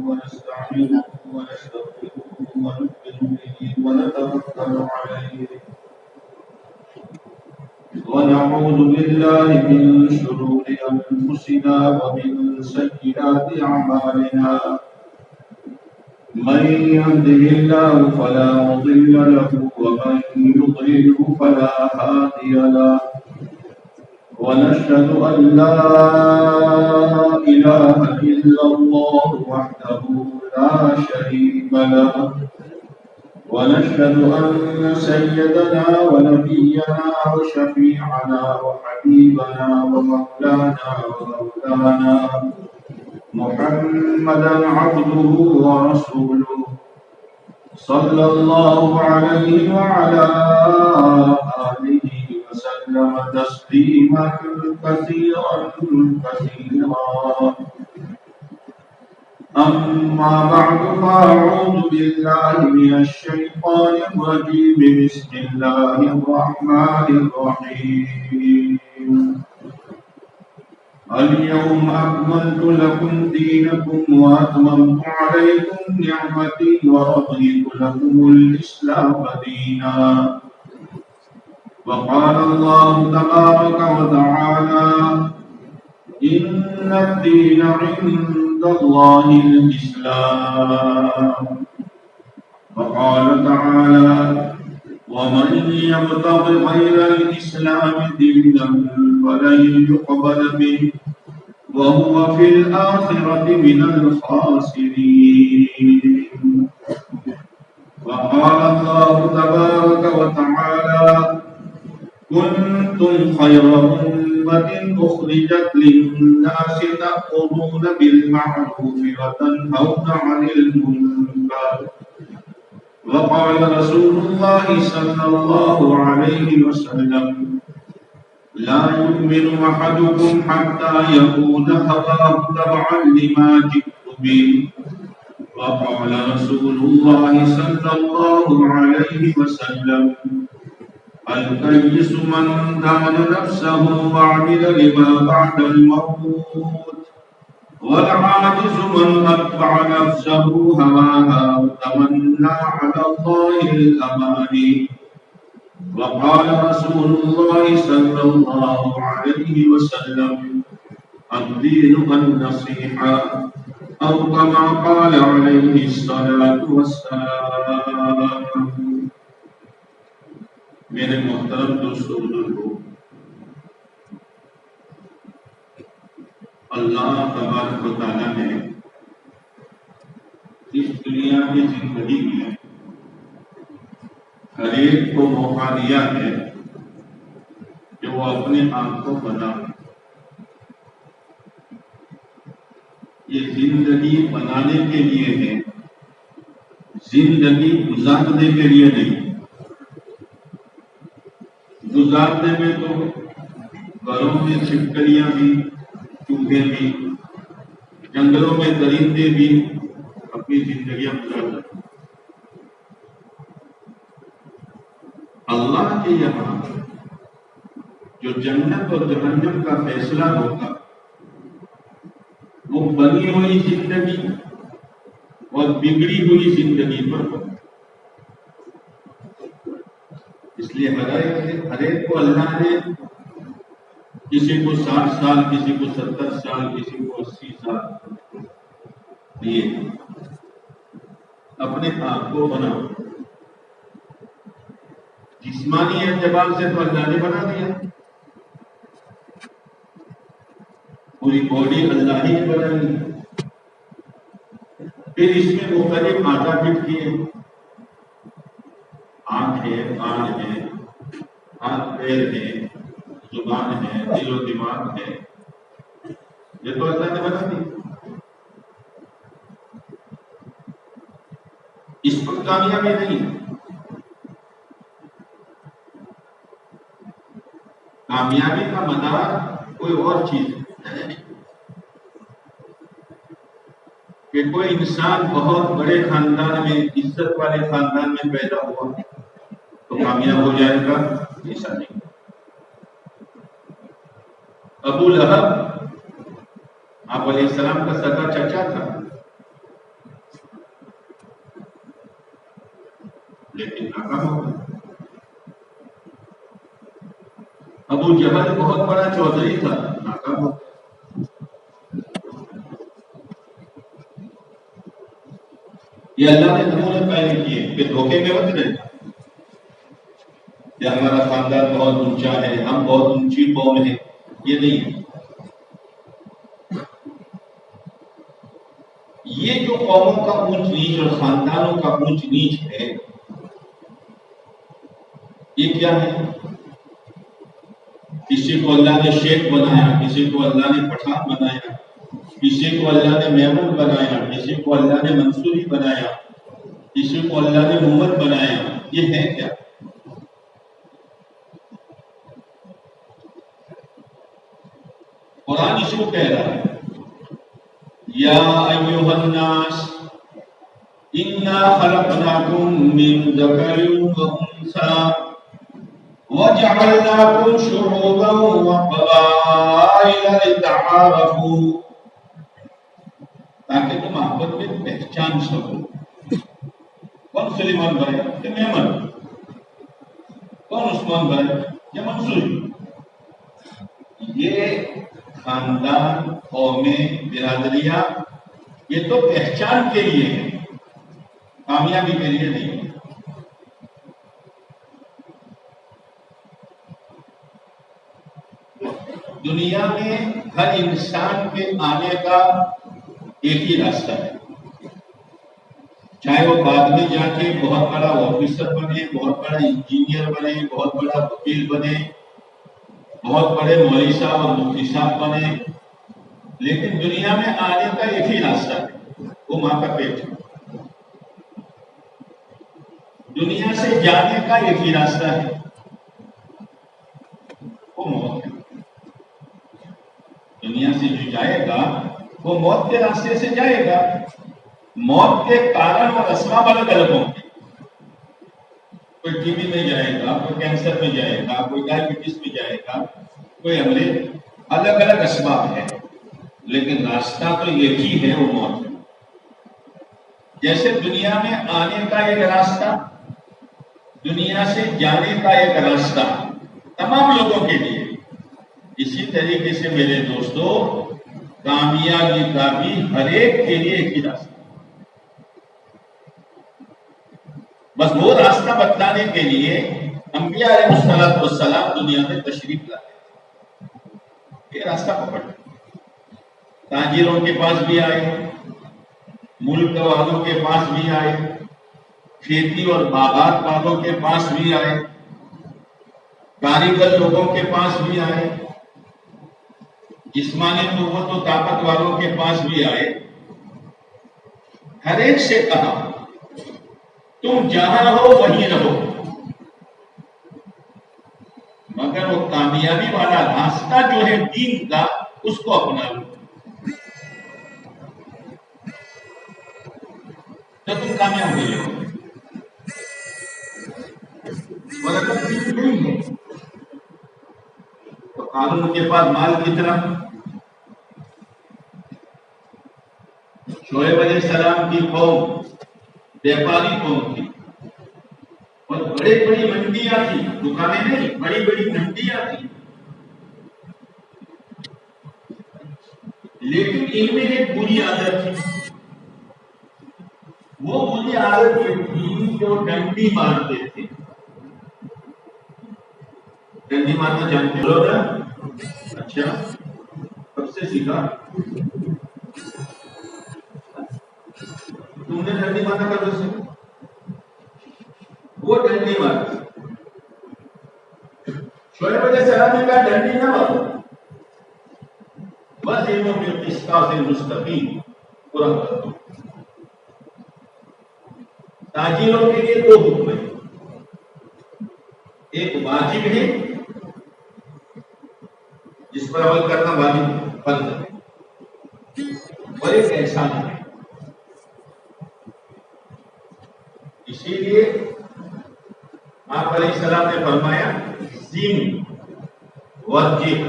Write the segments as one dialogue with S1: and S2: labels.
S1: ونستعينه ونستغفره ونؤمن به ونتوكل عليه ونعوذ بالله من شرور أنفسنا ومن سيئات أعمالنا من يهده الله فلا مضل له ومن يضلله فلا هادي له ونشهد أن لا إله إلا الله وحده لا شريك له ونشهد أن سيدنا ونبينا وشفيعنا وحبيبنا ومولانا محمدا عبده ورسوله صلى الله عليه وعلى آله وسلم تسليما كثيرا أما بعد فأعوذ بالله من الشيطان الرجيم بسم الله الرحمن الرحيم اليوم أكملت لكم دينكم وأتممت عليكم نعمتي ورضيت لكم الإسلام دينا وقال الله تبارك وتعالى إن الدين عند الله الإسلام وقال تعالى ومن يبتغ غير الإسلام دينا فلن يقبل منه وهو في الآخرة من الخاسرين وقال الله تبارك وتعالى كنتم خير أمة أخرجت للناس تأمرون بالمعروف وتنهون عن المنكر وقال رسول الله صلى الله عليه وسلم لا يؤمن أحدكم حتى يكون هواه تبعا لما جئت به وقال رسول الله صلى الله عليه وسلم الكيس من دان نفسه وعمل لما بعد الموت والعاجز من أتبع نفسه هواها وتمنى على الله الأماني وقال رسول الله صلى الله عليه وسلم الدين النصيحة أو كما قال عليه الصلاة والسلام. میرے محترم دوستو بزرگوں، اللہ تبارک و تعالیٰ نے اس دنیا کی زندگی میں ہر ایک کو موقع دیا ہے کہ وہ اپنے آپ کو بنائے. یہ زندگی بنانے کے لیے ہے، زندگی گزارنے کے لیے نہیں. گزارنے میں تو گھروں میں چھپکلیاں بھی، چوہے بھی، جنگلوں میں درندے بھی اپنی زندگیاں گزارتے ہیں. اللہ کے یہاں جو جنت اور جہنم کا فیصلہ ہوگا وہ بنی ہوئی زندگی اور بگڑی ہوئی زندگی پر ہوگا. اس لیے ہر ایک کو اللہ نے کسی کو 60 سال، کسی کو 70 سال، کسی کو 80 سال دیے. اپنے آپ کو بناؤ. جسمانی اعتبار سے تو اللہ نے بنا دیا، پوری باڈی اللہ ہی نے بنائی. پھر اس میں مختلف اعضاء فٹ کیے، آنکھ ہے، کان ہے، ہاتھ پیر ہے، زبان ہے، دل و دماغ ہے. یہ تو اللہ نے بنا دی. اس پر کامیابی نہیں. کامیابی کا مدار کوئی اور چیز ہے کہ کوئی انسان بہت بڑے خاندان میں، عزت والے خاندان میں پیدا ہوا تو کامیاب ہو جائے گا، ایسا نہیں. ابو لہب آپ علیہ السلام کا سگا چچا تھا، لیکن ناکام ہو گیا۔ ابو جہل بہت بڑا چودھری تھا، ناکام ہو گیا۔ یہ اللہ نے نمونے پیدا کیے کہ دھوکے میں مت رہے کہ ہمارا خاندان بہت اونچا ہے، ہم بہت اونچی قوم ہے، یہ نہیں ہے۔ یہ جو قوموں کا اونچ نیچ اور خاندانوں کا اونچ نیچ ہے، یہ کیا ہے؟ کسی کو اللہ نے شیخ بنایا، کسی کو اللہ نے پٹھان بنایا، کسی کو اللہ نے میمن بنایا، کسی کو اللہ نے منصوری بنایا، کسی کو اللہ نے محمد بنایا، یہ ہے کیا؟ قرآن اس کو کہہ رہا ہے، یا ایھا الناس انا خلقناکم من ذکر وانثی وجعلناکم شعوبا وقبائل لتعارفوا، تاکہ تم آپس میں پہچان سکو۔ کون سلیمان بھائی کہ میمن، کون عثمان بھائی کہ منصوری۔ یہ خاندان، قومیں، برادریاں، یہ تو پہچان کے لیے ہے، کامیابی کے لیے نہیں۔ دنیا میں ہر انسان کے آنے کا ایک ہی راستہ ہے، چاہے وہ بعد میں جا کے بہت بڑا آفیسر بنے، بہت بڑا انجینئر بنے، بہت بڑا وکیل بنے، بہت بڑے مولوی صاحب اور مفتی صاحب بنے، لیکن دنیا میں آنے کا ایک ہی راستہ ہے، وہ ماں کا پیٹ ہے۔ دنیا سے جانے کا ایک ہی راستہ ہے، وہ موت ہے۔ دنیا سے جو جائے گا وہ موت کے راستے سے جائے گا۔ موت کے کارن اور اسباب الگ الگ ہوں گے، کوئی ٹی بی میں جائے گا، کوئی کینسر میں جائے گا، کوئی ڈائبٹیز میں جائے گا، کوئی امراض، الگ الگ اسباب ہیں، لیکن راستہ تو ایک ہی ہے، وہ موت ہے۔ جیسے دنیا میں آنے کا ایک راستہ، دنیا سے جانے کا ایک راستہ تمام لوگوں کے لیے، اسی طریقے سے میرے دوستو کامیابی کا بھی ہر ایک کے لیے ایک ہی راستہ، بس وہ راستہ بتلانے کے لیے انبیاء علیہ السلام دنیا میں تشریف لائے، یہ راستہ پکڑ۔ تاجروں کے پاس بھی آئے، ملک والوں کے پاس بھی آئے، کھیتی اور باغات والوں کے پاس بھی آئے، کاریگر لوگوں کے پاس بھی آئے، جسمانی قوت و طاقت والوں کے پاس بھی آئے۔ ہر ایک سے کہا تم جہاں ہو وہیں رہو، مگر وہ کامیابی والا راستہ جو ہے دین کا، اس کو اپنا لو تو تم کامیاب ہو جاؤ۔ اور اگر دین نہیں ہے تو قارون کے پاس مال کتنا؟ شعیب علیہ السلام کی قوم بیپاری قوم تھی، اور بڑی بڑی منڈیاں تھی، دکانیں نہیں، بڑی بڑی منڈیاں تھی، لیکن ان میں ایک بری عادت تھی، وہ بری عادت یہ تھی کہ وہ ڈنڈی مارتے تھے۔ ڈنڈی مارنا جانتے ہو نا؟ اچھا، کب سے سیکھا تم نے ڈنڈی مارنا؟ کب سے؟ وہ ڈنڈی مارتے، شعیب علیہ السلام نے کہا ڈنڈی نہ مارو، بس علموں کے قسطاس مستقیم پورا کر دو۔ تاجروں کے لیے دو حکم ہیں، ایک واجب ہے جس پر عمل کرنا واجب فرض ہے، اور ایک احسان ہے۔ اسی لیے آپ علیہ السلام نے فرمایا زین ورجب،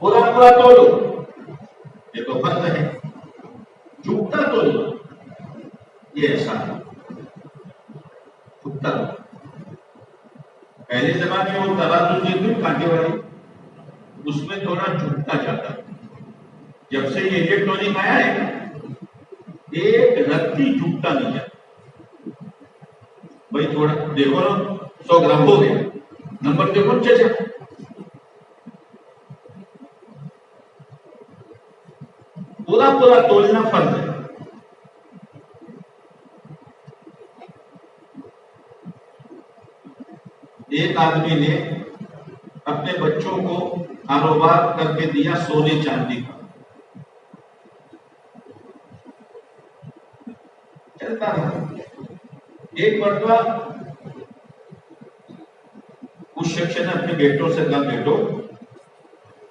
S1: پورا پورا تولو، یہ تو فرض ہے. جھکتا تولو، یہ ایسا ہے. جھکتا تولو. پہلے زمانے میں وہ ترازو جو تھی کانٹے والی، اس میں تھوڑا جھکتا جاتا. جب سے یہ الیکٹرانک آیا ہے نا، ایک رتی جھکتا نہیں جاتا. بھائی تھوڑا دیکھو نا، 100 گرام ہو گیا، نمبر دیکھو چچا. پورا پورا تولنا فرض ہے. ایک آدمی نے اپنے بچوں کو کاروبار کر کے دیا سونے چاندی کا، چلتا رہا. ایک مرتبہ اس شخص نے اپنے بیٹوں سے کہا، بیٹو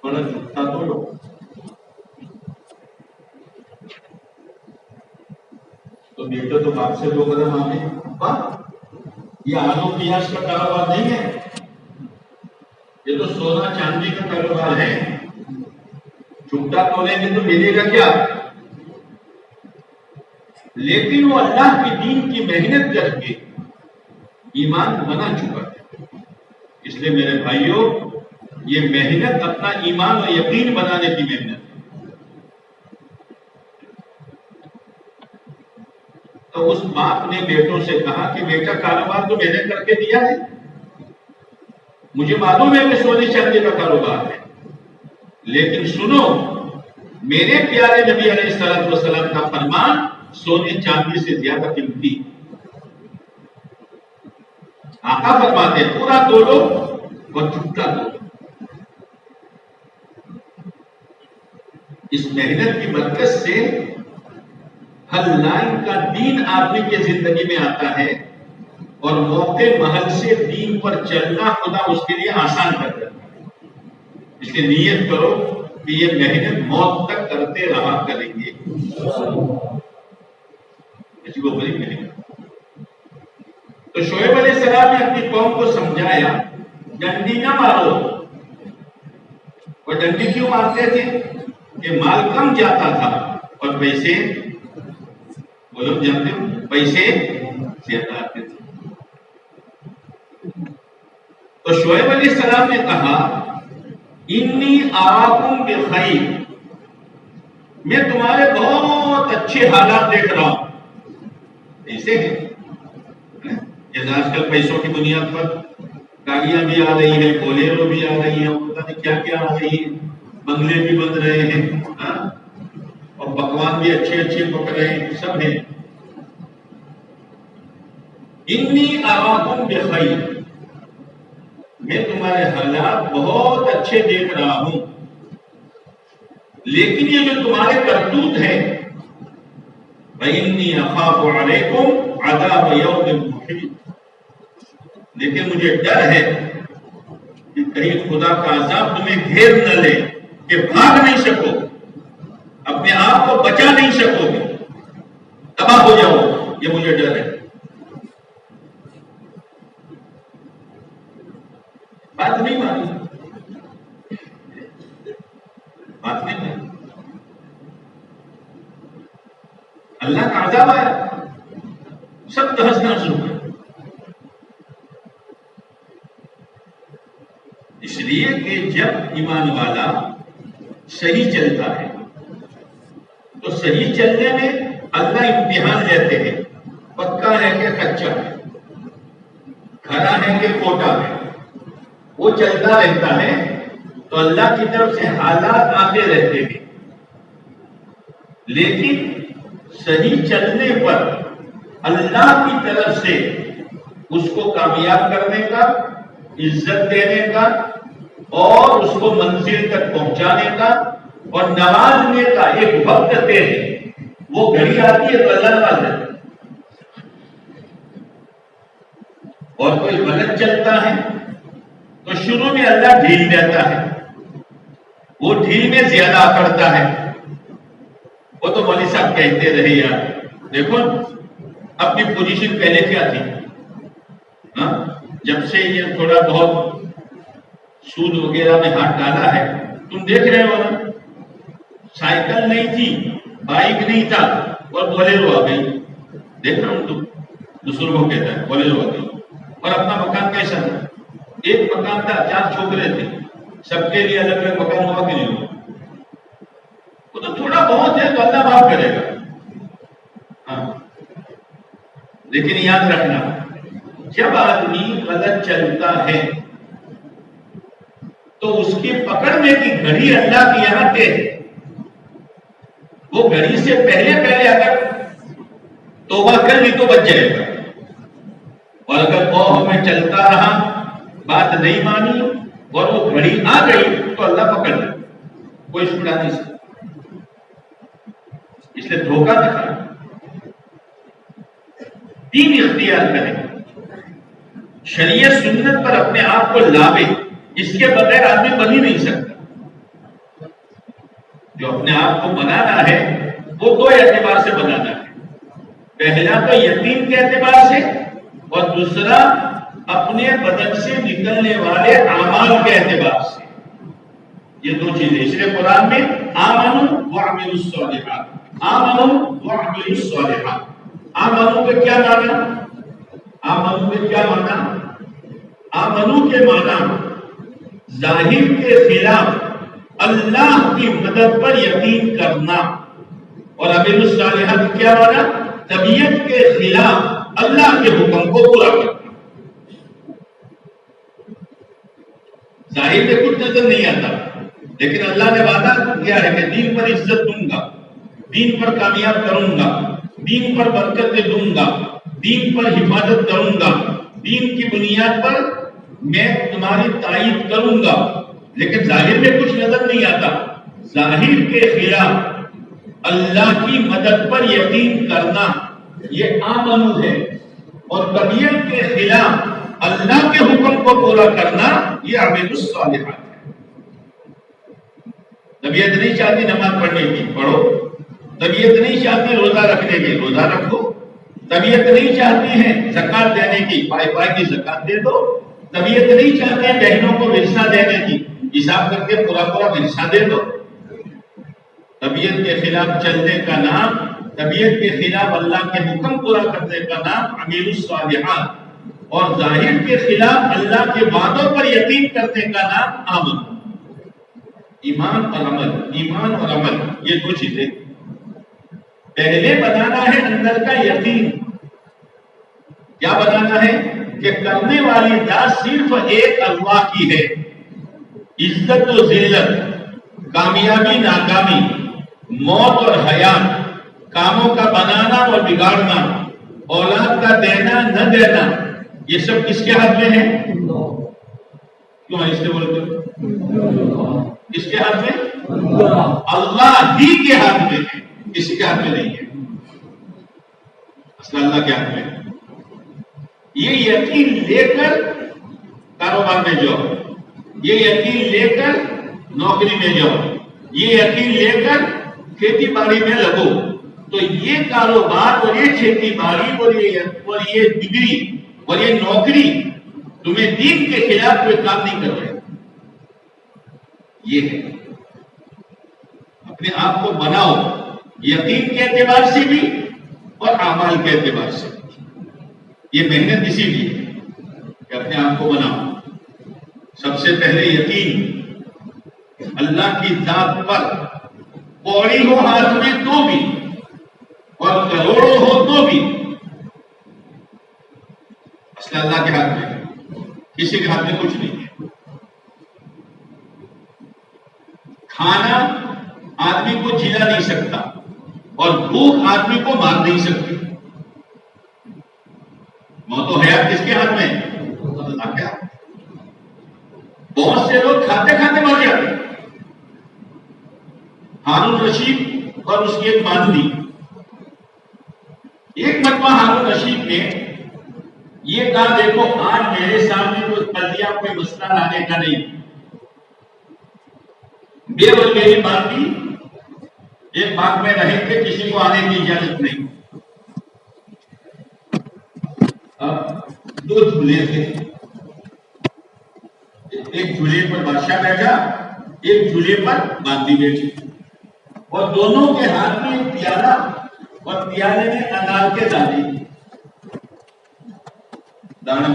S1: بڑا جھکتا تو لو. تو بیٹے تو باپ سے 2 قدم آگے، ابا یہ آلو پیاز کا کاروبار نہیں ہے، یہ تو سونا چاندی کا کاروبار ہے. جھکتا تولیں گے تو ملے گا کیا؟ لیکن وہ اللہ کی دین کی محنت کر کے ایمان بنا چکا ہے. اس لیے میرے بھائیوں، یہ محنت اپنا ایمان و یقین بنانے کی محنت ہے. تو اس باپ نے بیٹوں سے کہا کہ بیٹا کاروبار تو میں نے کر کے دیا ہے، مجھے معلوم ہے کہ سونے چاندی کا کاروبار ہے، لیکن سنو، میرے پیارے نبی علیہ الصلوۃ والسلام کا فرمان سونے چاندی سے زیادہ قیمتی. آقا فرماتے ہیں پورا تولو اور جھکتا تولو. اس محنت کی برکت سے ہر لائن کا دین آدمی کی زندگی میں آتا ہے، اور موقع محل سے دین پر چلنا خدا اس کے لیے آسان کر دیتا ہے. اس لیے نیت کرو کہ یہ محنت موت تک کرتے رہا کریں گے. وہ بڑی محنت. تو شعیب علیہ السلام نے اپنی قوم کو سمجھایا، ڈنڈی نہ مارو. وہ ڈنڈی کیوں مارتے تھے؟ کہ مال کم جاتا تھا اور پیسے، وہ لوگ جانتے ہو، پیسے زیادہ آتے تھے. تو شعیب علیہ السلام نے کہا، انی اراکم بخیر، میں تمہارے بہت اچھے حالات دیکھ رہا ہوں. ایسے ہیں جیسے آج کل پیسوں کی بنیاد پر گاڑیاں بھی آ رہی ہیں، بولیرو بھی آ رہی ہیں، پتہ نہیں کیا کیا آ رہی ہیں، بنگلے بھی بن رہے ہیں، اور پکوان بھی اچھے اچھے پک رہے ہیں، سب ہیں. انی اراکم بخیر، میں تمہارے حالات بہت اچھے دیکھ رہا ہوں، لیکن یہ جو تمہارے کرتوت ہے، وَإِنِّي أَخَافُ عَلَيْكُمْ عَذَابَ يَوْمٍ مُحِيطٍ، لیکن مجھے ڈر ہے کہ کہیں خدا کا عذاب تمہیں گھیر نہ لے کہ بھاگ نہیں سکو، اپنے آپ کو بچا نہیں سکو گے، تباہ ہو جاؤ. یہ مجھے ڈر ہے. بات نہیں مانی، بات نہیں مانی. اللہ کا عذاب آیا، سب تہسنا شروع کر. اس لیے کہ جب ایمان والا صحیح چلتا ہے تو صحیح چلنے میں اللہ امتحان لیتے ہیں، پکا ہے کہ کچا ہے، کھڑا ہے کہ کھوٹا ہے. وہ چلتا رہتا ہے تو اللہ کی طرف سے حالات آتے رہتے ہیں، لیکن صحیح چلنے پر اللہ کی طرف سے اس کو کامیاب کرنے کا، عزت دینے کا، اور اس کو منزل تک پہنچانے کا اور نوازنے کا ایک وقت ہے. وہ گھڑی آتی ہے تو اللہ نواز دیتا ہے. اور کوئی غلط چلتا ہے تو شروع میں اللہ ڈھیل دیتا ہے، وہ ڈھیل میں زیادہ کرتا ہے. وہ تو مولوی صاحب کہتے رہے، یار دیکھو اپنی پوزیشن پہلے کیا تھی، جب سے یہ تھوڑا بہت سود وغیرہ میں ہاتھ ڈالا ہے تم دیکھ رہے ہو نا، سائیکل نہیں تھی، بائک نہیں تھا اور بولیرو آ گئی. دیکھ رہا ہوں تم دوسروں کو کہتا ہے بولیرو آ گئی. اور اپنا مکان کیسا تھا؟ ایک مکان تھا، 4 چھوکرے تھے، سب کے لیے الگ الگ مکان ہوا کہ نہیں ہوا؟ وہ تو تھوڑا بہت ہے تو اللہ معاف کرے گا. ہاں لیکن یاد رکھنا، جب آدمی غلط چلتا ہے تو اس کی پکڑنے کی گھڑی اللہ کی یہاں پہ ہے. وہ گھڑی سے پہلے اگر توبہ کر لی تو بچ جائے گا، اور اگر وہ میں چلتا رہا، بات نہیں مانی اور وہ گھڑی آ گئی تو اللہ پکڑ لے، کوئی چھڑا نہیں سکتا. اس لیے دھوکہ نہ کھائے، دین اختیار کریں، شریعت سنت پر اپنے آپ کو لاوے. اس کے بغیر آدمی بن ہی نہیں سکتا. جو اپنے آپ کو بنانا ہے وہ 2 اعتبار سے بنانا ہے. پہلا تو یقین کے اعتبار سے، اور دوسرا اپنے بدن سے نکلنے والے اعمال کے اعتبار سے. یہ 2 چیزیں اس لیے قرآن میں آمنوا وعملوا الصالحات، آمنوا وعملوا الصالحات. آمنوا کے کیا معنی؟ آمنوا کے کیا معنی؟ آمنوا کے معنی ظاہر کے خلاف اللہ کی مدد پر یقین کرنا، اور عملوا الصالحات کیا معنی؟ طبیعت کے خلاف اللہ کے حکم کو پورا کرنا. ظاہر میں کچھ نظر نہیں آتا، لیکن اللہ نے وعدہ کیا ہے کہ دین پر عزت دوں گا، دین پر کامیاب کروں گا، دین پر برکتیں دوں گا، دین پر حفاظت کروں گا، دین کی بنیاد پر میں تمہاری تائید کروں گا. لیکن ظاہر میں کچھ نظر نہیں آتا. ظاہر کے خلاف اللہ کی مدد پر یقین کرنا یہ آمنو ہے، اور طبیعت کے خلاف اللہ کے حکم کو پورا کرنا یہ عمل الصالحات ہے. طبیعت نہیں چاہتی نماز پڑھنے کی، پڑھو. طبیعت نہیں چاہتی روزہ رکھنے کی، روزہ رکھو. طبیعت نہیں چاہتی ہے زکات دینے کی، پائے کی زکات دے دو. طبیعت نہیں چاہتے ہیں بہنوں کو ورثہ دینے کی، حساب کر کے پورا ورثہ دے دو. طبیعت کے خلاف چلنے کا نام، طبیعت کے خلاف اللہ کے حکم پورا کرنے کا نام عمل الصالحات، اور ظاہر کے خلاف اللہ کے وعدوں پر یقین کرنے کا نام عمل. ایمان اور عمل، ایمان اور عمل یہ 2 چیزیں. پہلے بنانا ہے اندر کا یقین. کیا بنانا ہے؟ کہ کرنے والی ذات صرف ایک اللہ کی ہے. عزت و ذلت، کامیابی ناکامی، موت اور حیات، کاموں کا بنانا اور بگاڑنا، اولاد کا دینا نہ دینا، یہ سب کس کے ہاتھ میں ہے؟ کیوں اس سے بولتے ہو؟ کس کے ہاتھ میں؟ اللہ ہی کے ہاتھ میں ہے، کسی کے ہاتھ میں نہیں ہے. اصل اللہ کے ہاتھ میں ہے. یہ یقین لے کر کاروبار میں جاؤ، یہ یقین لے کر نوکری میں جاؤ، یہ یقین لے کر کھیتی باڑی میں لگو، تو یہ کاروبار اور یہ کھیتی باڑی اور یہ ڈگری اور یہ نوکری تمہیں دین کے خلاف کوئی کام نہیں کر رہے. یہ ہے اپنے آپ کو بناؤ، یقین کے اعتبار سے بھی اور اعمال کے اعتبار سے. یہ محنت اسی لیے کہ اپنے آپ کو بناؤ. سب سے پہلے یقین اللہ کی ذات پر، پوڑی ہو ہاتھ میں تو بھی اور کروڑوں ہو تو بھی اصل اللہ کے ہاتھ میں، کسی کے ہاتھ میں کچھ نہیں ہے. کھانا آدمی کو جلا نہیں سکتا اور بھوک آدمی کو مار نہیں سکتی. موت و حیات کس کے ہاتھ میں؟ اللہ کے ہاتھ. بہت سے لوگ کھاتے کھاتے مر جاتے. ہارون رشید اور اس کی ایک باندھی، ایک مرتبہ ہارون رشید نے یہ کہا دیکھو آج میرے سامنے کوئی پلیا کوئی مسئلہ لانے کا نہیں، بے اور میری باندھی ایک باغ میں رہیں گے، کسی کو آنے کی اجازت نہیں. اب 2 جھولے تھے، ایک جھولے پر بادشاہ بیٹھا ایک جھولے پر باندھی بیٹھی اور دونوں کے ہاتھ میں ایک پیالہ اور پیالے میں انار کے دانے دانا۔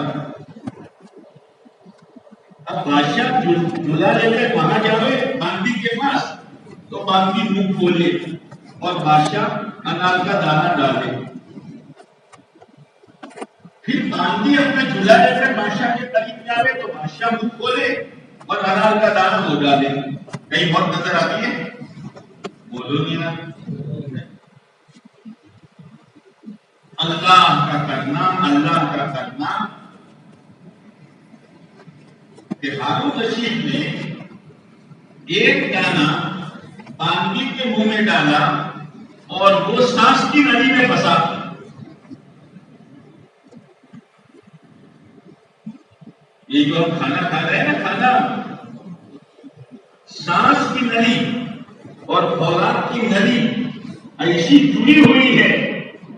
S1: اب بادشاہ جھولا لے کے وہاں جاوے باندھی کے پاس تو باندھی منہ کھولے اور بادشاہ انار کا دانا ڈالے، پھر باندھی اپنا جھولا لے کر بادشاہ کے قریب جاوے تو بادشاہ منہ کھولے اور انار کا دانا ہو ڈالے۔ کہیں بہت نظر آتی ہے؟ بولو نہیں نا۔ اللہ کا کرنا، اللہ کا کرنا کہ ہارون رشید نے ایک دانا باندھی کے منہ میں ڈالا اور وہ سانس کی نلی میں پھنسا۔ یہ جو ہم کھانا کھا رہے ہیں نا، کھانا سانس کی نلی اور خوراک کی نلی ایسی جڑی ہوئی ہے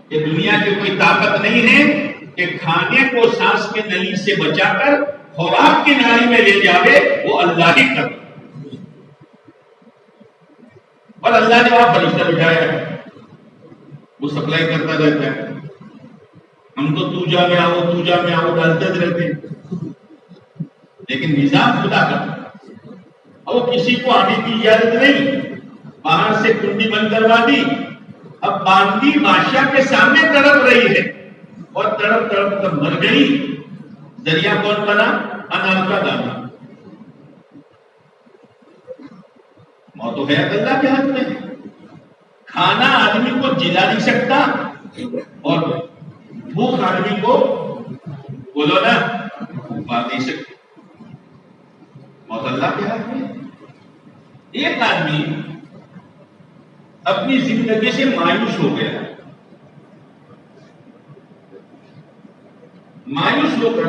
S1: کہ دنیا کی کوئی طاقت نہیں ہے کہ کھانے کو سانس کی نلی سے بچا کر خوراک کی نالی میں لے جاوے، وہ اللہ ہی کر۔ اور اللہ نے وہاں فرشتہ بٹھایا ہے، وہ سپلائی کرتا رہتا ہے۔ ہم تو تو جا میں آؤ، تو جا میں آؤ ڈالتے رہتے ہیں، لیکن نظام خدا کا اور کسی کو آنے کی اجازت نہیں۔ باہر سے کنڈی بند کروا دی، اب باندھی بادشاہ کے سامنے تڑپ رہی ہے اور تڑپ تڑپ کر مر گئی۔ ذریعہ کون بنا؟ انار کا دانا۔ موت تو حیات اللہ کے ہاتھ میں ہے۔ کھانا آدمی کو جلا نہیں سکتا اور بھوک آدمی کو بولو نا مار نہیں سکتی۔ موت اللہ کے ہاتھ میں۔ ایک آدمی اپنی زندگی سے مایوس ہو گیا، مایوس ہو کر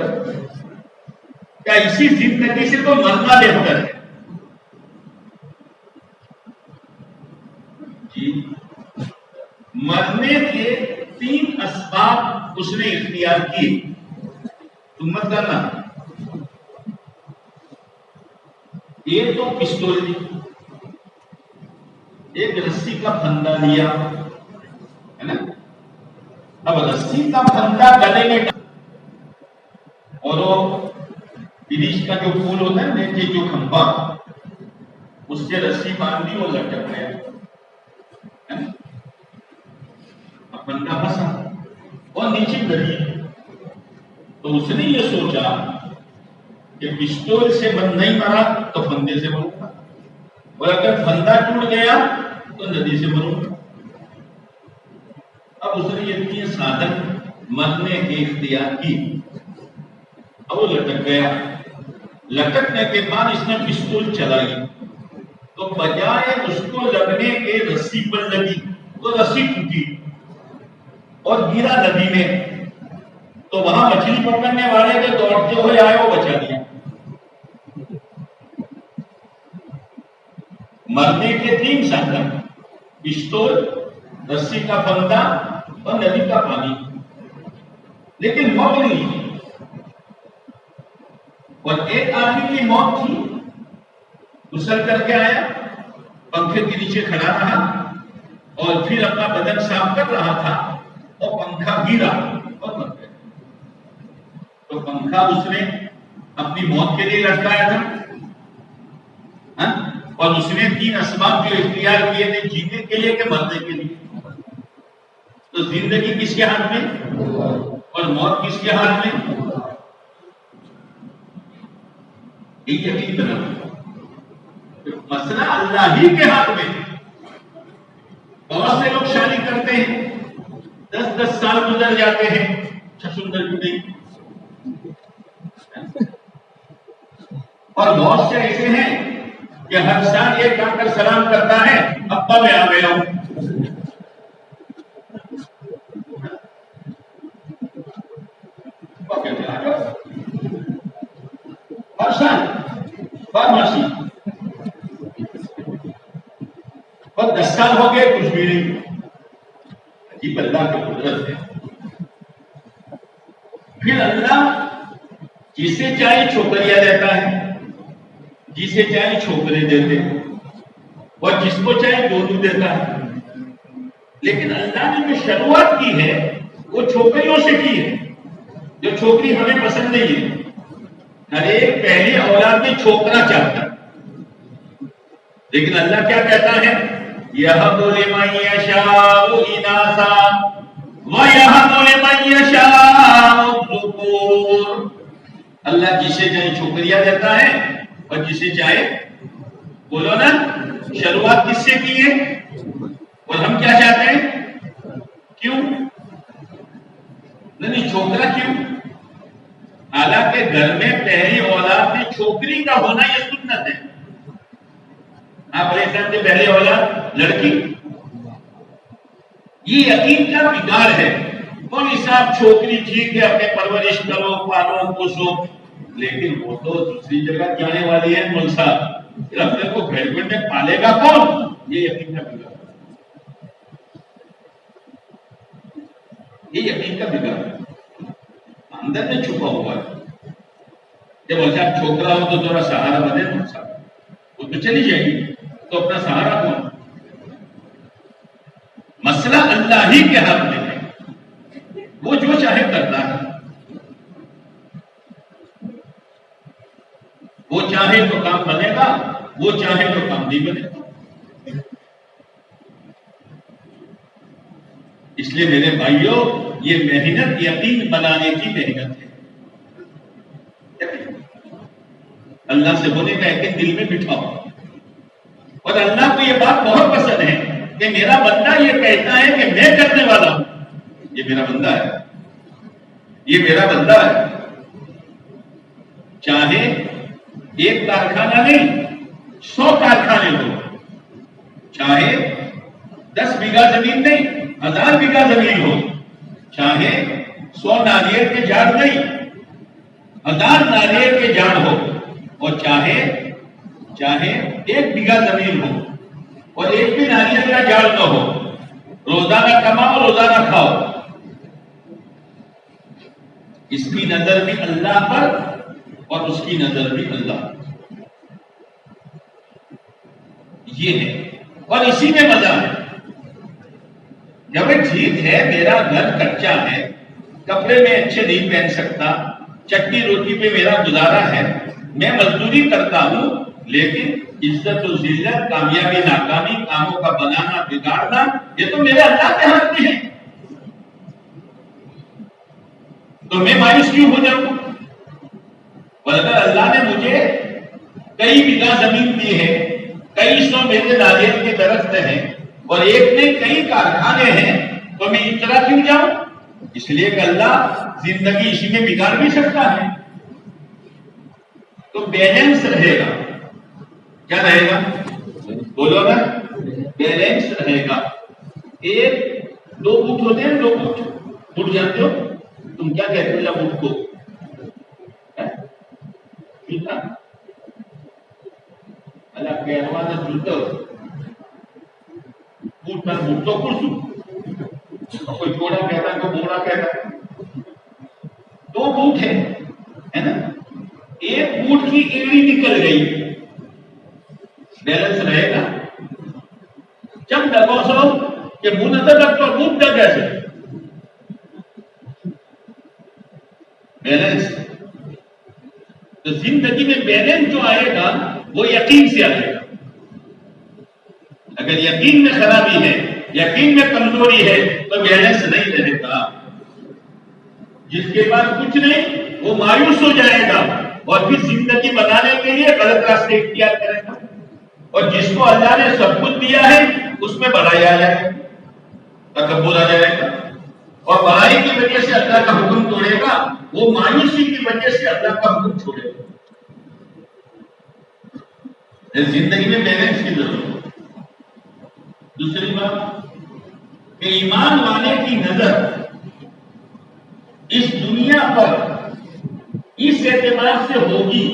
S1: کیا اسی زندگی سے تو مرنا بہتر ہے؟ جی، مرنے کے 3 اسباب اس نے اختیار کیے، تم مت کرنا۔ ایک تو پستول لی، ایک رسی کا پھندا لیا ہے نا۔ اب رسی کا پھندا گلے میں اور وہ گریش کا جو پھول ہوتا ہے نیچے جو کھمبا، اس سے رسی باندھی اور لٹک گیا۔ پھندا پھنسا اور نیچے گلی، تو اس نے یہ سوچا کہ پستول سے بند نہیں مرا تو پھندے سے مروں گا، اور اگر پھندا ٹوٹ گیا تو ندی سے مروں گا۔ اب اس نے یہ 3 سادھن مرنے کے اختیار کی۔ اب وہ لٹک گیا، لٹکنے کے بعد اس نے پستول چلائی تو بجائے اس کو لگنے کے رسی پر لگی تو رسی ٹوٹی اور گرا ندی میں، تو وہاں مچھلی پکڑنے والے جو دوڑتے ہوئے آئے وہ بچا دیا۔ مرنے کے 3 سادھن، پستول، رسی کا پھندا اور ندی کا پانی، لیکن موت نہیں۔ اور ایک آدمی کی موت تھی، غسل کر کے آیا، پنکھے کے نیچے کھڑا رہا اور پھر اپنا بدن صاف کر رہا تھا اور پنکھا گرا اور مر گیا۔ تو پنکھا اس نے اپنی موت کے لیے لٹکایا تھا، اور اس نے 3 اسباب جو اختیار کیے تھے جینے کے لیے کہ مرنے کے لیے۔ تو زندگی کس کے ہاتھ میں اور موت کس کے ہاتھ میں؟ یہ یقین بنا، مسئلہ اللہ ہی کے ہاتھ میں۔ بہت سے لوگ شادی کرتے ہیں، 10 سال گزر جاتے ہیں، سندر بھی نہیں، اور بہت سے ایسے ہیں کہ ہر سال ایک آ کر سلام کرتا ہے، ابا میں آ گیا ہوں۔ ہر سال فارمیسی، اور 10 سال ہو گئے کچھ بھی نہیں۔ عجیب اللہ کی قدرت ہے۔ پھر اللہ جسے چاہے چھوکریا دیتا ہے، جسے چاہے چھوکرے دیتے اور جس کو چاہے دونوں دیتا ہے. لیکن اللہ نے جو شروعات کی ہے وہ چھوکریوں سے کی ہے، جو چھوکری ہمیں پسند نہیں ہے. ہر ایک پہلی اولاد میں چھوکرا چاہتا ہے، لیکن اللہ کیا کہتا ہے؟ یَهَبُ لِمَن یَشَاءُ إِنَاثًا وَیَهَبُ لِمَن یَشَاءُ الذُّکُورَ. اللہ جسے چاہے چھوکریاں دیتا ہے اور جسے چاہے، بولو نا، شروعات کس سے کی ہے اور ہم کیا چاہتے ہیں؟ کیوں نہیں چھوکرا کیوں؟ حالانکہ گھر میں پہلی اولاد میں چھوکری کا ہونا یہ سنت ہے. آپ پریشان کے پہلی اولاد لڑکی، یہ یقین کا بگاڑ ہے. کون صاحب چھوکری ٹھیک ہے، اپنے پرورش کرو، پالو پوسو، لیکن وہ تو دوسری جگہ جانے والی ہے. مول صاحب پھر اپنے کو گھر میں پالے گا کون؟ یہ یقین کا بگاڑ، یہ یقین کا بگاڑ اندر میں چھپا ہوا ہے. جب اچھا چھوکرا ہو تو تھوڑا سہارا بنے نا صاحب، وہ تو چلی جائے گی، تو اپنا سہارا کون؟ مسئلہ اللہ ہی کے ہاتھ میں ہے، وہ جو چاہے کرتا ہے. وہ چاہے تو کام بنے گا، وہ چاہے تو کام نہیں بنے گا. اس لیے میرے بھائیوں، یہ محنت یقین بنانے کی محنت ہے. اللہ سے ہونے کا یقین دل میں بٹھاؤ. اور اللہ کو یہ بات بہت پسند ہے کہ میرا بندہ یہ کہتا ہے کہ میں کرنے والا ہوں. یہ میرا بندہ ہے، یہ میرا بندہ ہے. چاہے ایک کارخانہ نہیں 100 کارخانے ہو، چاہے 10 بیگھہ زمین نہیں 1000 بیگھہ زمین ہو، چاہے 100 ناریل کے جھاڑ نہیں 1000 ناریل کے جھاڑ ہو، اور چاہے 1 بیگھہ زمین ہو اور ایک بھی ناریل کا جھاڑ نہ ہو، روزانہ کماؤ روزانہ کھاؤ. اس کی نظر بھی اللہ پر اور اس کی نظر بھی اللہ پر. یہ ہے، اور اسی میں مزہ ہے. جب ٹھیک ہے میرا گھر کچا ہے، کپڑے میں اچھے نہیں پہن سکتا، چٹنی روٹی پہ میرا گزارا ہے، میں مزدوری کرتا ہوں، لیکن عزت و ذلت، کامیابی ناکامی، کاموں کا بنانا بگاڑنا، یہ تو میرے اللہ کے ہاتھ میں ہے. تو میں مایوس کیوں ہو جاؤں؟ اور اگر اللہ نے مجھے کئی بیگھہ زمین دی ہے، کئی 100 میرے ناریل کے درخت ہیں، اور ایک میں کئی کارخانے ہیں، تو میں اتنا کیوں جاؤں؟ اس لیے کہ اللہ زندگی اسی میں بگاڑ بھی سکتا ہے. تو بیلنس رہے گا. کیا رہے گا؟ بولو نا، بیلنس رہے گا. 2 فٹ ہوتے ہیں، 2 فٹ جانتے ہو تم کیا کہتے ہو؟ یا فٹ کو اللہ کہوا نہ جوتو فٹ پر جوتو کرسو، کوئی چھوڑا کہتا ہے، کوئی بوڑا کہتا ہے. 2 فٹ ہے نا، 1 فٹ کی ایڑی نکل گئی، بیلنس رہے گا؟ جب ڈگو سو کہ منہ نہ ڈگو منہ ڈگ کیسے بیلنس. تو زندگی میں بیلنس جو آئے گا وہ یقین سے آئے گا. اگر یقین میں خرابی ہے، یقین میں کمزوری ہے، تو بیلنس نہیں رہے گا. جس کے پاس کچھ نہیں وہ مایوس ہو جائے گا اور پھر زندگی بنانے کے لیے غلط راستے اختیار کرے گا. اور جس کو اللہ نے سب کچھ دیا ہے اس میں بڑائی آ جائے گا، تکبر آ جائے گا، اور بڑائی کی وجہ سے اللہ کا حکم توڑے گا، وہ مایوسی کی وجہ سے اللہ کا حکم چھوڑے گا. زندگی میں بیلنس کی ضرورت ہے. دوسری بات کہ ایمان والے کی نظر اس دنیا پر اس اعتبار سے ہوگی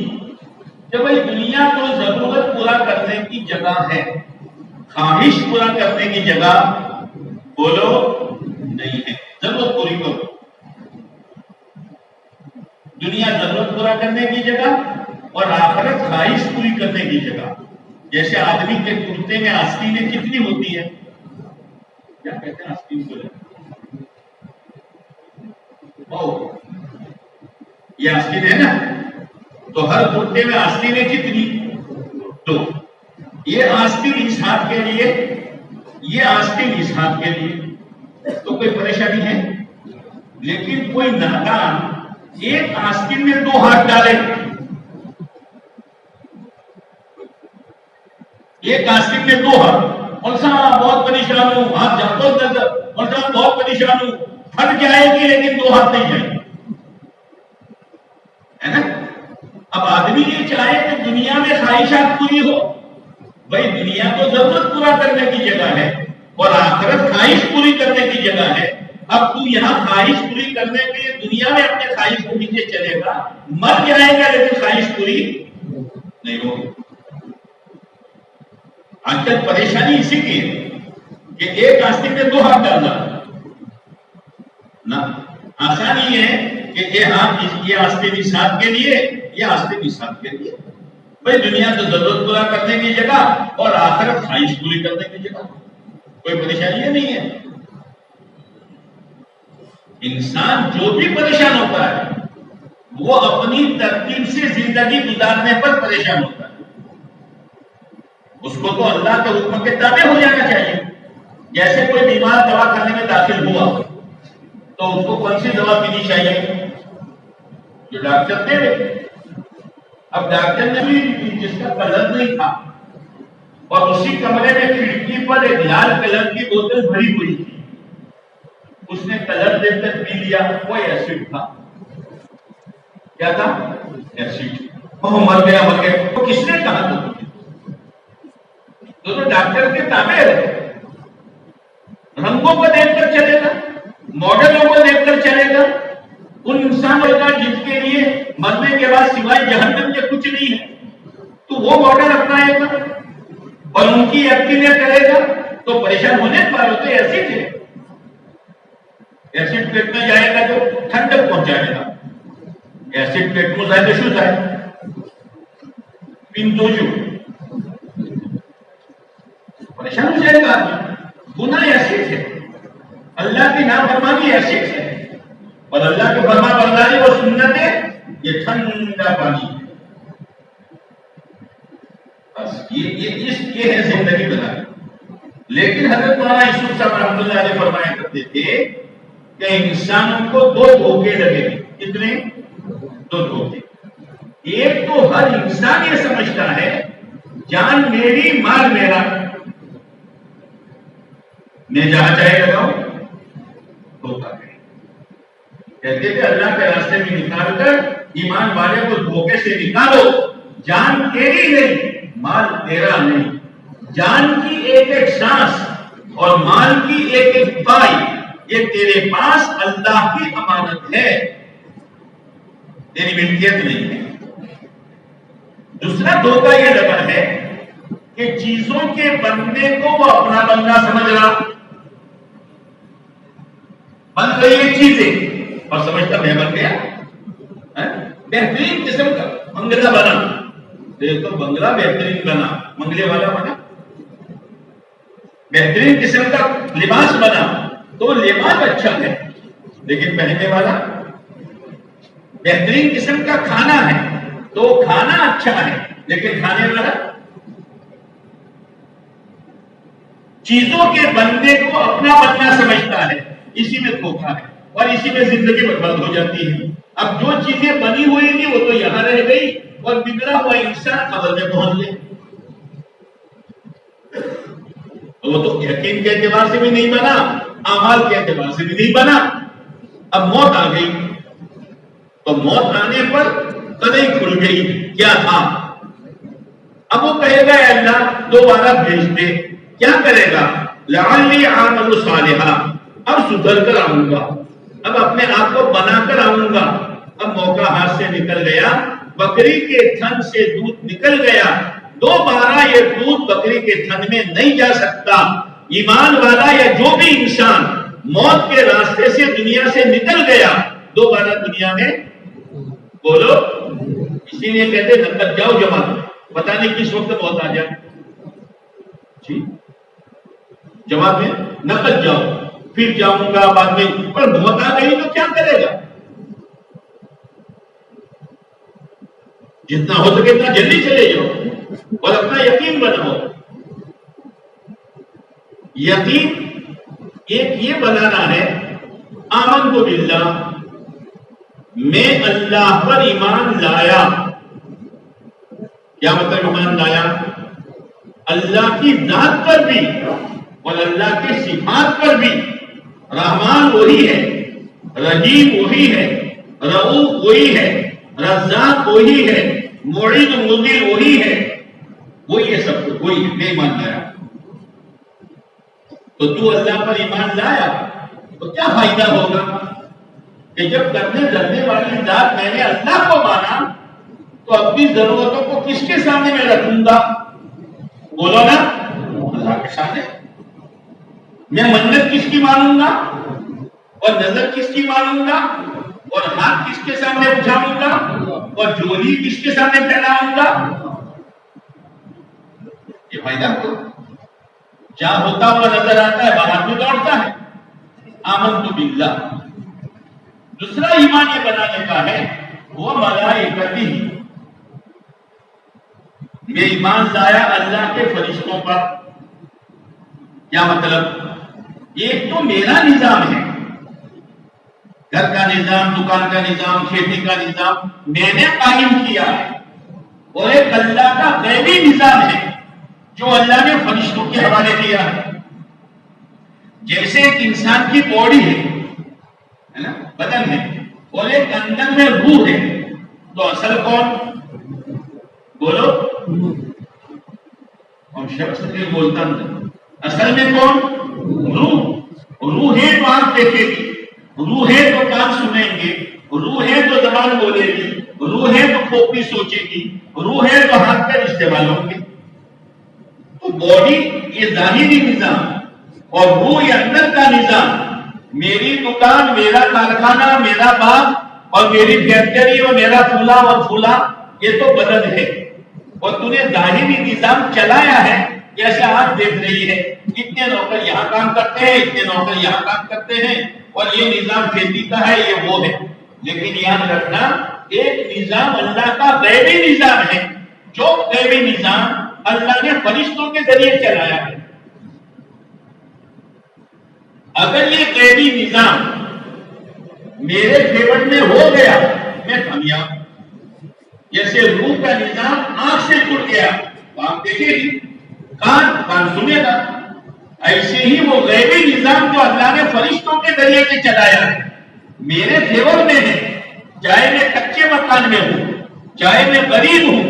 S1: کہ بھائی دنیا تو ضرورت پورا کرنے کی جگہ ہے، خواہش پورا کرنے کی جگہ بولو نہیں ہے. ضرورت پوری کرو. دنیا ضرورت پورا کرنے کی جگہ اور آخرت خواہش پوری کرنے کی جگہ. جیسے آدمی کے کرتے میں آستینیں کتنی ہوتی ہے؟ کیا کہتے ہیں آستین کو؟ یہ آستین ہے نا. تو ہر کرتے میں آستینیں کتنی؟ 2. یہ آستین اس ہاتھ کے لیے، یہ آستین اس ہاتھ کے لیے، تو کوئی پریشانی ہے؟ لیکن کوئی نادان ایک آستین میں 2 ہاتھ ڈالے، ایک آستین میں 2 ہاتھ، اور صاحب بہت پریشان ہوں، ہاتھ جاتا نظر، اور صاحب بہت پریشان ہوں، پھٹ جائے گی لیکن 2 ہاتھ نہیں جائیں گے، ہے نا؟ اب آدمی یہ چاہے کہ دنیا میں خواہشات پوری ہو، بھائی دنیا تو ضرورت پورا کرنے کی جگہ ہے اور آخرت خواہش پوری کرنے کی جگہ ہے. اب تو یہاں خواہش پوری کرنے کے لیے دنیا میں اپنے خواہش کو نیچے چلے گا، مر جائے گا لیکن خواہش پوری نہیں ہوگی. آج کل پریشانی اسی کی ہے کہ ایک آستین میں 2 ہاتھ ڈالنا نہ. آسانی ہے کہ یہ ہاتھ یہ آستین اس ہاتھ کے لیے، یہ آستین اس ہاتھ کے لیے. بھائی دنیا تو ضرورت پورا کرنے کی جگہ اور آخرت خواہش پوری کرنے کی جگہ، کوئی پریشانی نہیں ہے. انسان جو بھی پریشان ہوتا ہے وہ اپنی ترتیب سے زندگی گزارنے پر پریشان ہوتا ہے. اس کو تو اللہ کے حکم کے تابع ہو جانا چاہیے. جیسے کوئی بیمار دوا کھانے میں داخل ہوا تو اس کو کون سی دوا پینی چاہیے؟ جو ڈاکٹر دے دے. اب ڈاکٹر نے بھی جس کا کلر نہیں تھا اور اسی کمرے میں کھڑکی پر ایک لال کلر کی بوتل بھری ہوئی تھی، اس نے کلر دیکھ کر پی لیا، وہ ایسڈ تھا. کیا تھا؟ ایسڈ. وہ مر گیا. وہ کس نے کہا تھا؟ تو ڈاکٹر کے تابع ہے. رنگوں کو دیکھ کر چلے گا، ماڈلوں کو دیکھ کر چلے گا. ان انسانوں کا جن کے لیے مرنے کے بعد سوائے جہنم کے کچھ نہیں ہے، تو وہ ماڈل اپنائے گا اور ان کی یقینیں کرے گا تو پریشان ہونے پر ہوتے. ایسڈ ہے، ایسڈ پیٹ میں جائے گا تو ٹھنڈک پہنچائے گا. ایسڈ پیٹ میں زیادہ شو ہے پنتوجو پریشان ہو جائے گا. گناہ ایسڈ ہے، اللہ کی نافرمانی ایسڈ ہے، اور اللہ کے فرما برداری اور سنت ہے یہ ٹھنڈا پانی ہے. بس یہ ہے زندگی بنانا. لیکن حضرت مولانا یوسف صاحب رحمۃ اللہ علیہ فرمایا کرتے تھے کہ انسانوں کو 2 دھوکے لگے گے. کتنے؟ 2 دھوکے. ایک تو ہر انسان یہ سمجھتا ہے جان میری مال میرا، میں جہاں چاہے لگاؤں. دھوکہ کہتے کہ اللہ کے راستے میں نکال کر ایمان والے کو دھوکے سے نکالو. جان تیری نہیں، مال تیرا نہیں. جان کی ایک ایک سانس اور مال کی ایک ایک پائی یہ تیرے پاس اللہ کی امانت ہے، تیری ملکیت نہیں ہے. دوسرا دھوکہ یہ لگا ہے کہ چیزوں کے بننے کو وہ اپنا بندہ سمجھ رہا. بن گئی یہ چیزیں اور سمجھتا میں بن گیا. بہترین قسم کا بنگلہ بنا، دیکھو بنگلہ بہترین بنا، منگلے والا بنا. بہترین قسم کا لباس بنا تو لباس اچھا ہے لیکن پہننے والا. بہترین قسم کا کھانا ہے تو کھانا اچھا ہے لیکن کھانے والا. چیزوں کے بننے کو اپنا بننا سمجھتا ہے، اسی میں دھوکہ ہے اور اسی میں زندگی برباد ہو جاتی ہے. اب جو چیزیں بنی ہوئی تھی وہ تو یہاں رہ گئی اور بگڑا ہوا انسان قبر میں پہنچ گیا. وہ تو یقین کے اعتبار سے بھی نہیں بنا، اعمال کے اعتبار سے بھی نہیں بنا. اب موت آ گئی تو موت آنے پر قدیں کھل گئی. کیا تھا؟ اب وہ کہے گا اے اللہ دوبارہ بھیج دے. کیا کرے گا؟ لعلی اعمل صالحا، اب سدھر کر آؤں گا، اب اپنے آپ کو بنا کر آؤں گا. اب موقع ہاتھ سے نکل گیا، بکری کے تھن سے دودھ نکل گیا. دوبارہ یہ دودھ بکری کے تھن میں نہیں جا سکتا. ایمان والا یا جو بھی انسان موت کے راستے سے دنیا سے نکل گیا دوبارہ دنیا میں بولو اسی لیے کہتے نقد جاؤ جماعت، پتہ نہیں کس وقت موت آ جائے. جی جماعت میں نقد جاؤ، پھر جاؤں گا بعد میں، پر موت آ گئی تو کیا کرے گا؟ جتنا ہو سکے اتنا جلدی چلے جاؤ اور اپنا یقین بناؤ. یقین ایک یہ بنانا ہے آمنت باللہ، میں اللہ پر ایمان لایا. کیا مطلب ایمان لایا؟ اللہ کی ذات پر بھی اور اللہ کے صفات پر بھی. رحمان وہی ہے، رحیم وہی ہے، رؤوف وہی ہے، رزاق وہی ہے، معین مغیر وہی ہے، وہی ہے سب کچھ، وہی ہے. میں ایمان لایا. تو اللہ پر ایمان لایا تو کیا فائدہ ہوگا کہ جب کرنے دھرنے والی ذات میں نے اللہ کو مانا تو اپنی ضرورتوں کو کس کے سامنے میں رکھوں گا؟ بولو نا، اللہ کے سامنے. میں منت کس کی مانوں گا اور نظر کس کی مانوں گا اور ہاتھ کس کے سامنے اٹھاؤں گا اور جولی کس کے سامنے پھیلاؤں گا؟ یہ فائدہ کو جہاں ہوتا ہوا نظر آتا ہے باہر میں دوڑتا ہے. آمنت باللہ. دوسرا ایمان یہ بنانے کا ہے وہ ملائکتی، میں ایمان لایا اللہ کے فرشتوں پر. کیا مطلب؟ ایک تو میرا نظام ہے، گھر کا نظام، دکان کا نظام، کھیتی کا نظام میں نے قائم کیا ہے، اور ایک اللہ کا غیبی نظام ہے جو اللہ نے فرشتوں کے حوالے کیا ہے. جیسے ایک انسان کی باڈی ہے نا، بدن ہے، اور ایک اندر میں روح ہے، تو اصل کون؟ بولو. اور شخص سے بولتا نہیں، اصل میں کون؟ روح. روح ہے تو آنکھ دیکھے گی، روح ہے تو کان سنیں گے، روح ہے تو زبان بولے گی، روح ہے تو کھوپڑی سوچے گی، روح ہے تو ہاتھ پیر استعمال ہوں گے. تو باڈی یہ ظاہری نظام اور روح یہ اندر کا نظام. میری دکان، میرا کارخانہ، میرا باغ اور میری فیکٹری اور میرا پھولا اور پھولا یہ تو بدن ہے، اور تو نے ظاہری نظام چلایا ہے. جیسے آپ دیکھ رہی ہے اتنے نوکر یہاں کام کرتے ہیں، اتنے نوکر یہاں کام کرتے ہیں، اور یہ نظام کھیتی کا ہے، یہ وہ ہے. لیکن یاد رکھنا ایک نظام اللہ کا غیبی نظام ہے، جو غیبی نظام اللہ نے فرشتوں کے ذریعے چلایا ہے. اگر یہ غیبی نظام میرے فیور میں ہو گیا میں کامیاب. جیسے روح کا نظام آنکھ سے جڑ گیا تو آپ دیکھیں گی، کان سنے گا. ایسے ہی وہ غیبی نظام جو اللہ نے فرشتوں کے ذریعے سے چلایا ہے میرے فیور میں ہے. چاہے میں کچے مکان میں ہوں، چاہے میں غریب ہوں،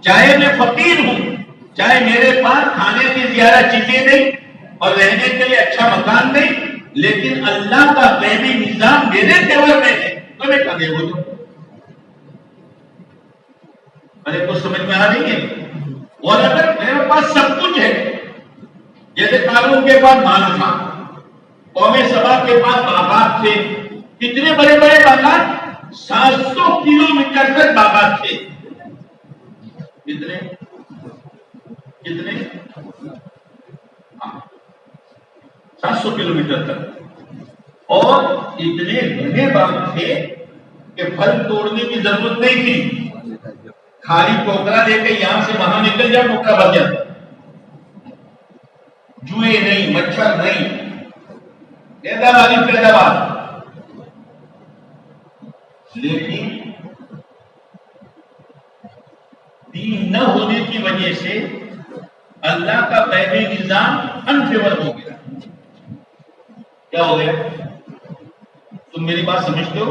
S1: چاہے میں فقیر ہوں، چاہے میرے پاس کھانے کی زیادہ چیزیں نہیں اور رہنے کے لیے اچھا مکان نہیں، لیکن اللہ کا غیبی نظام میرے فیور میں ہے تو میں کامیاب ہو جاؤں. ارے کچھ سمجھ میں آ رہی ہے؟ اور اگر میرے پاس سب کچھ ہے، جیسے قارون کے پاس مال تھا، قوم سبا کے پاس باغات تھے، کتنے بڑے بڑے باغات، 700 کلومیٹر تک باغات تھے. کتنے 700 کلومیٹر تک، اور اتنے گھنے باغ تھے کہ پھل توڑنے کی ضرورت نہیں تھی. خالی ٹوکرا لے کے یہاں سے وہاں نکل جاؤ، ٹوکرا بھر جاتا. جوئے نہیں، مچھر نہیں، پیداواری پیداوار. لیکن دین نہ ہونے کی وجہ سے اللہ کا غیبی نظام انفیور ہو گیا. کیا ہو گیا؟ تم میری بات سمجھتے ہو؟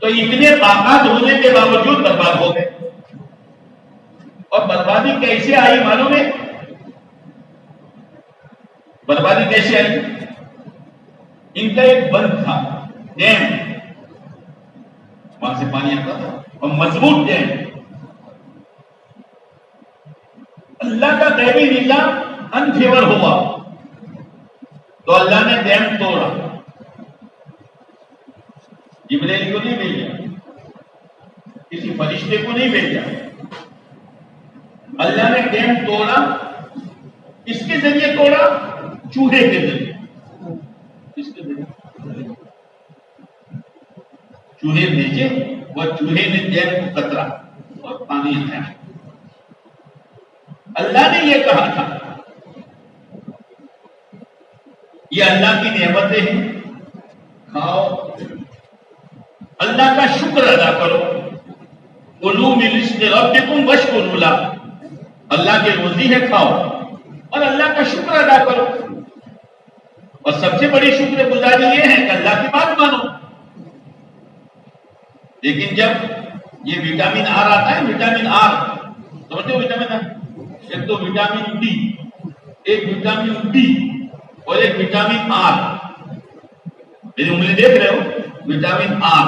S1: تو اتنے باغات ہونے کے باوجود برباد ہو گئے. اور بربادی کیسے آئی معلوم ہے؟ بربادی کیسے آئی؟ ان کا ایک بند تھا، ڈیم، وہاں سے پانی آتا تھا اور مضبوط ڈیم. اللہ کا غیبی نظام انفیور ہوا تو اللہ نے ڈیم توڑا. جبریل کو نہیں بھیجا، فرشتے کو نہیں بھیجا. اللہ نے ڈیم توڑا، کس کے ذریعے توڑا؟ چوہے کے ذریعے. کس کے ذریعے؟ چوہے بھیجے، وہ چوہے نے ڈیم کو کترا اور پانی آیا. اللہ نے یہ کہا تھا. یہ اللہ کی نعمتیں ہیں، کھاؤ، اللہ کا شکر ادا کرو. کلوا من رزق ربکم واشکروا لہ، اللہ کی روزی ہے، کھاؤ اور اللہ کا شکر ادا کرو. اور سب سے بڑی شکر گزاری یہ ہے کہ اللہ کی بات مانو. لیکن جب یہ وٹامن آر آتا ہے، وٹامن آر سمجھتے ہو؟ وٹامن آر ایک تو وٹامن ڈی، ایک وٹامن بی اور ایک وٹامن آر. میری انگلی دیکھ رہے ہو؟ وٹامن آر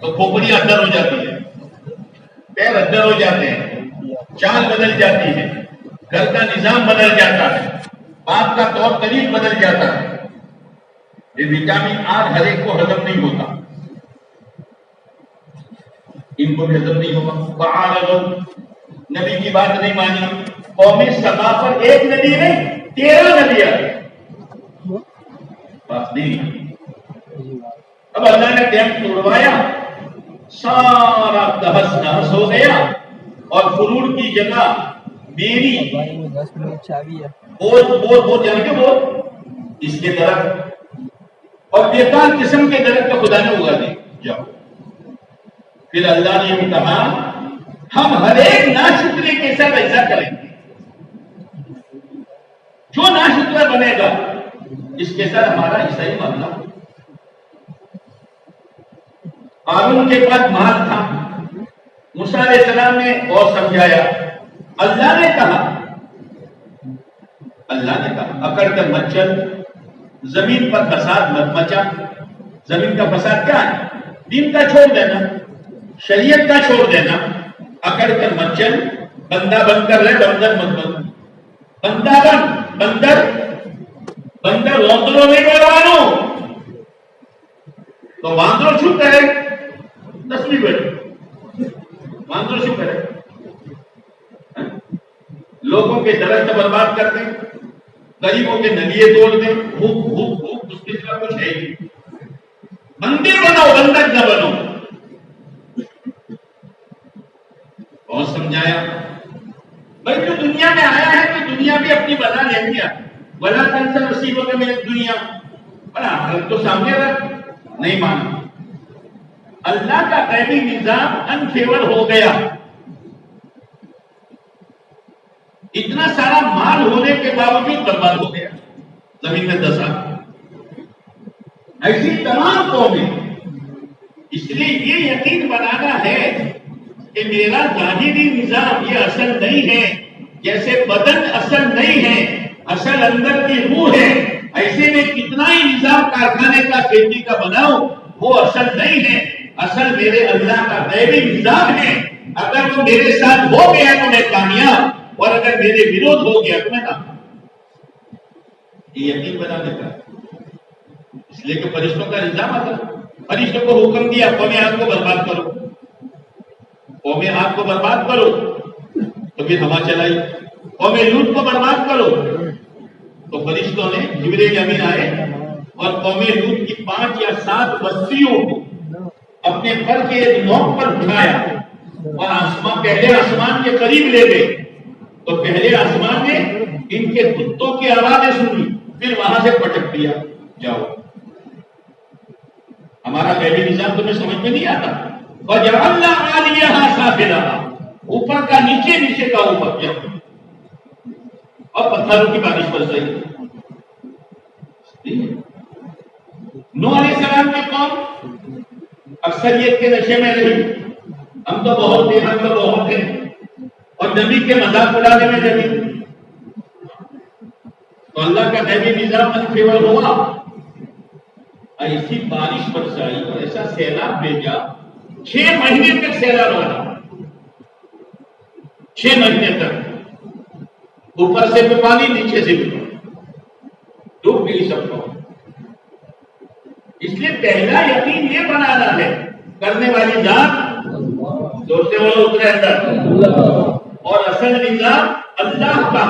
S1: تو کھوپڑی اندر ہو جاتی ہے، پیر اندر ہو جاتے ہیں، چال بدل جاتی ہے، گھر کا نظام بدل جاتا ہے، بات کا طور طریق بدل جاتا ہے. یہ وٹامن آر ہر ایک کو ہضم نہیں ہوتا، ان کو بھی ہضم نہیں ہوگا. فعارضوا، نبی کی بات نہیں مانی. قوم سبا پر ایک نبی نہیں 13 نبی آئے، بات نہیں مانی. اب اللہ نے ڈیم توڑوایا، سارا دہس نہس ہو گیا اور فروٹ کی جگہ میری بہت جان کے بول اس کے درخت اور بیکار قسم کے درخت خدا نے اگا دی. جاؤ. پھر اللہ نے یہ کہا ہم ہر ایک ناشکرے کے ساتھ ایسا کریں گے. جو ناشکرا بنے گا اس کے ساتھ ہمارا حصہ ہی معاملہ. قارون کے پاس مال تھا، موسیٰ علیہ السلام نے اور سمجھایا. اللہ نے کہا اکڑ کر مت چل، زمین پر فساد مت مچا. زمین کا فساد کیا ہے؟ دین کا چھوڑ دینا، شریعت کا چھوڑ دینا. اکڑ کر مت چل، بندہ بن کر رہے، بندر مت بن. بندہ بن، بندر واندروں نہیں بنوانو تو واندروں چھپ کرے. تصویر بیٹھے واندروں چھپ کرے. لوگوں کے درخت برباد کر دیں، غریبوں کے نلیے توڑ دیں، اس کے سوا کچھ ہے ہی. بندے بناؤ، بندر نہ بنو. اور سمجھایا بھائی جو دنیا میں آیا ہے تو دنیا بھی اپنی بنا لے لیا. بلا تنسا نصیبوں میں میری دنیا بڑا تو سامنے رکھ. نہیں مانا. اللہ کا غیبی نظام انفیور ہو گیا. اتنا سارا مال ہونے کے باوجود برباد ہو گیا. زمین میں دسا ایسی تمام قومیں. اس لیے یہ یقین بنانا ہے کہ میرا ظاہری نظام یہ اصل نہیں ہے. جیسے بدن اصل نہیں ہے، اصل اندر کی روح ہے. ایسے میں کتنا ہی نظام کارخانے کا کھیتی کا بناؤ وہ اصل نہیں ہے. اصل میرے اللہ کا غیبی نظام ہے. اگر وہ میرے ساتھ ہو گیا تو میں کامیاب، اور اگر میرے ورودھ ہو گیا تو میں ناکام. یہ یقین بنانے کا. اس لیے کہ فرشتوں کا نظام آتا، فرشتوں کو حکم دیا قوم عاد کو برباد کرو، قوم عاد کو برباد کرو تو پھر ہوا چلائی. قوم لوط کو برباد کرو تو فرشتوں نے جبریل امین آئے اور قوم لوط کی 5 یا 7 بستیوں کو اپنے پر کے ایک نوک پر اٹھایا اور پہلے آسمان کے قریب لے گئے. تو پہلے آسمان نے ان کے کتوں کی آوازیں سنی، پھر وہاں سے پٹک دیا. جاؤ. ہمارا غیبی نظام تمہیں سمجھ میں نہیں آتا. وَجَعَلْنَا عَالِيَهَا سَافِلَهَا، اوپر کا نیچے، نیچے کا اوپر کیا، اور پتھروں کی بارش برس رہی. نوح علیہ السلام کی قوم اکثریت کے نشے میں رہی. ہم تو بہت تھے اور نبی کے مذاق اڑانے میں لگی. تو اللہ کا غیبی نظام انفیور ہوا. ایسی بارش برسائی اور ایسا سیلاب بھیجا، 6 مہینے تک سیلاب رہا. 6 مہینے تک اوپر سے بھی پانی، نیچے سے بھی ڈوب گئی سب کو. اس لیے پہلا یقین یہ بنانا ہے کرنے والی ذات زور سے بولو اترے اندر. اور اصل نظام اللہ کا،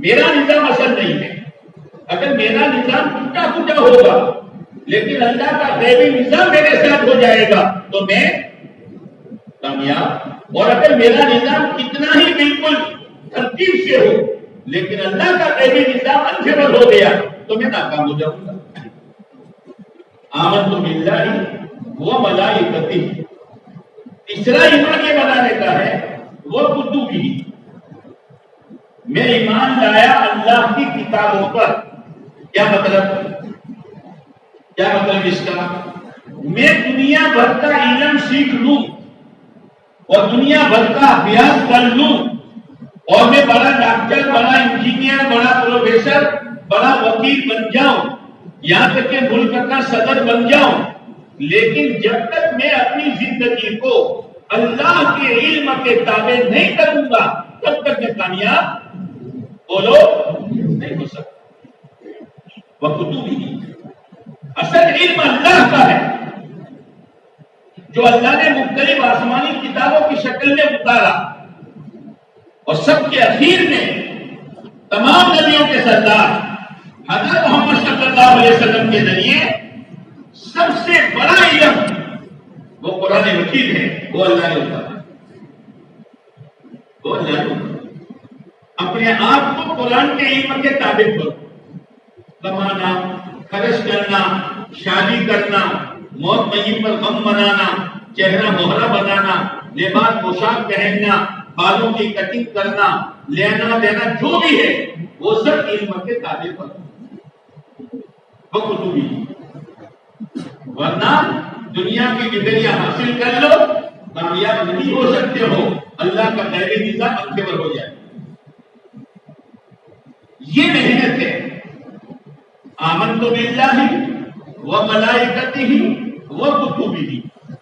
S1: میرا نظام اصل نہیں ہے. اگر میرا نظام ٹوٹا پھوٹا ہوگا لیکن اللہ کا غیبی نظام میرے ساتھ ہو جائے گا تو میں کامیاب. اور اگر میرا نظام کتنا ہی بالکل ترتیب سے ہو لیکن اللہ کا غیبی نظام انفیور ہو گیا تو میں ناکام ہو جاؤں گا. آمنت باللہ و ملائکتہ. تیسرا ایمان یہ بنانے کا ہے وہ کتبہ، میں ایمان لایا اللہ کی کتابوں پر. کیا مطلب اس کا؟ میں دنیا بھر کا علم سیکھ لوں اور دنیا بھر کا ابھیاس کر لوں اور میں بڑا ڈاکٹر، بڑا انجینئر، بڑا پروفیسر، بڑا وکیل بن جاؤں، یہاں تک کہ ملک کا صدر بن جاؤں، لیکن جب تک میں اپنی زندگی کو اللہ کے علم کے تابع نہیں کروں گا تب تک میں کامیاب بولو نہیں ہو سکتا. وکتبہ، اصل علم اللہ کا ہے جو اللہ نے مختلف آسمانی کتابوں کی شکل میں اتارا اور سب کے اخیر میں تمام نبیوں کے سردار حضرت محمد صلی اللہ علیہ وسلم کے ذریعے سب سے بڑا علم وہ قرآن مجید ہے. وہ اللہ نے اتارا. اپنے آپ کو قرآن کے علم کے تابع کرو. کمانا، خرچ کرنا، شادی کرنا، موت مئی پر غم منانا، چہرہ مہرہ بنانا، لباس پوشاک پہننا، بالوں کی کٹنگ کرنا، لینا دینا جو بھی ہے وہ سب علم کے تابع کرو. وکتبہ، ورنہ دنیا کی ڈگریاں حاصل کر لو کامیاب نہیں ہو سکتے ہو. اللہ کا غیبی نظام انفیور ہو جائے. یہ محنت ہے. آمنت باللہ و ملائکتہ و کتبہ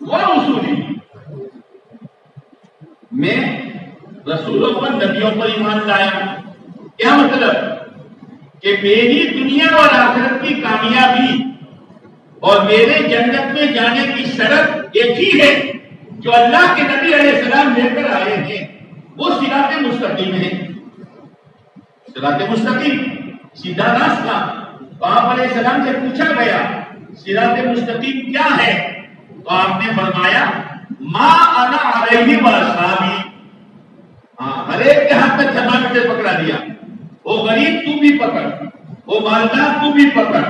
S1: و رسلہ. میں رسولوں پر، نبیوں پر ایمان لایا. کیا مطلب؟ کہ میری دنیا اور آخرت کی کامیابی اور میرے جنت میں جانے کی شرط ایک ہی ہے جو اللہ کے نبی علیہ السلام لے کر آئے ہیں، وہ صراط مستقیم ہے. صراط مستقیم سیدھا راستہ. آپ علیہ السلام سے پوچھا گیا صراط مستقیم کیا ہے تو آپ نے فرمایا ما انا علیہ واصحابی. ہر ایک کے ہاتھ میں تھرمامیٹر پکڑا دیا. وہ غریب تو بھی پکڑ، وہ مالدار تو بھی پکڑ،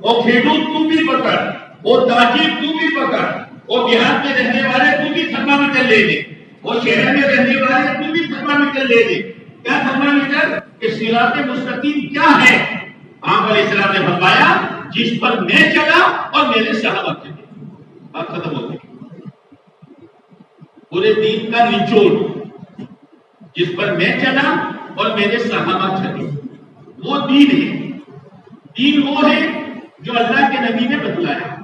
S1: وہ کھیڈوت تو بھی پکڑ، وہ تاجر تو بھی پکڑ، وہ دیہات میں رہنے والے تو بھی تھرمامیٹر لے دے، وہ شہر میں رہنے والے تو بھی تھرمامیٹر لے دے. کیا تھرمامیٹر؟ کہ صراط مستقیم کیا ہے؟ آپ علیہ السلام نے فرمایا جس پر میں چلا اور میرے صحابہ چلے. بات ختم ہو گئی. پورے دین کا نچوڑ جس پر میں چلا اور میرے صحابہ چلے وہ دین ہے. دین وہ ہے جو اللہ کے نبی نے بتلایا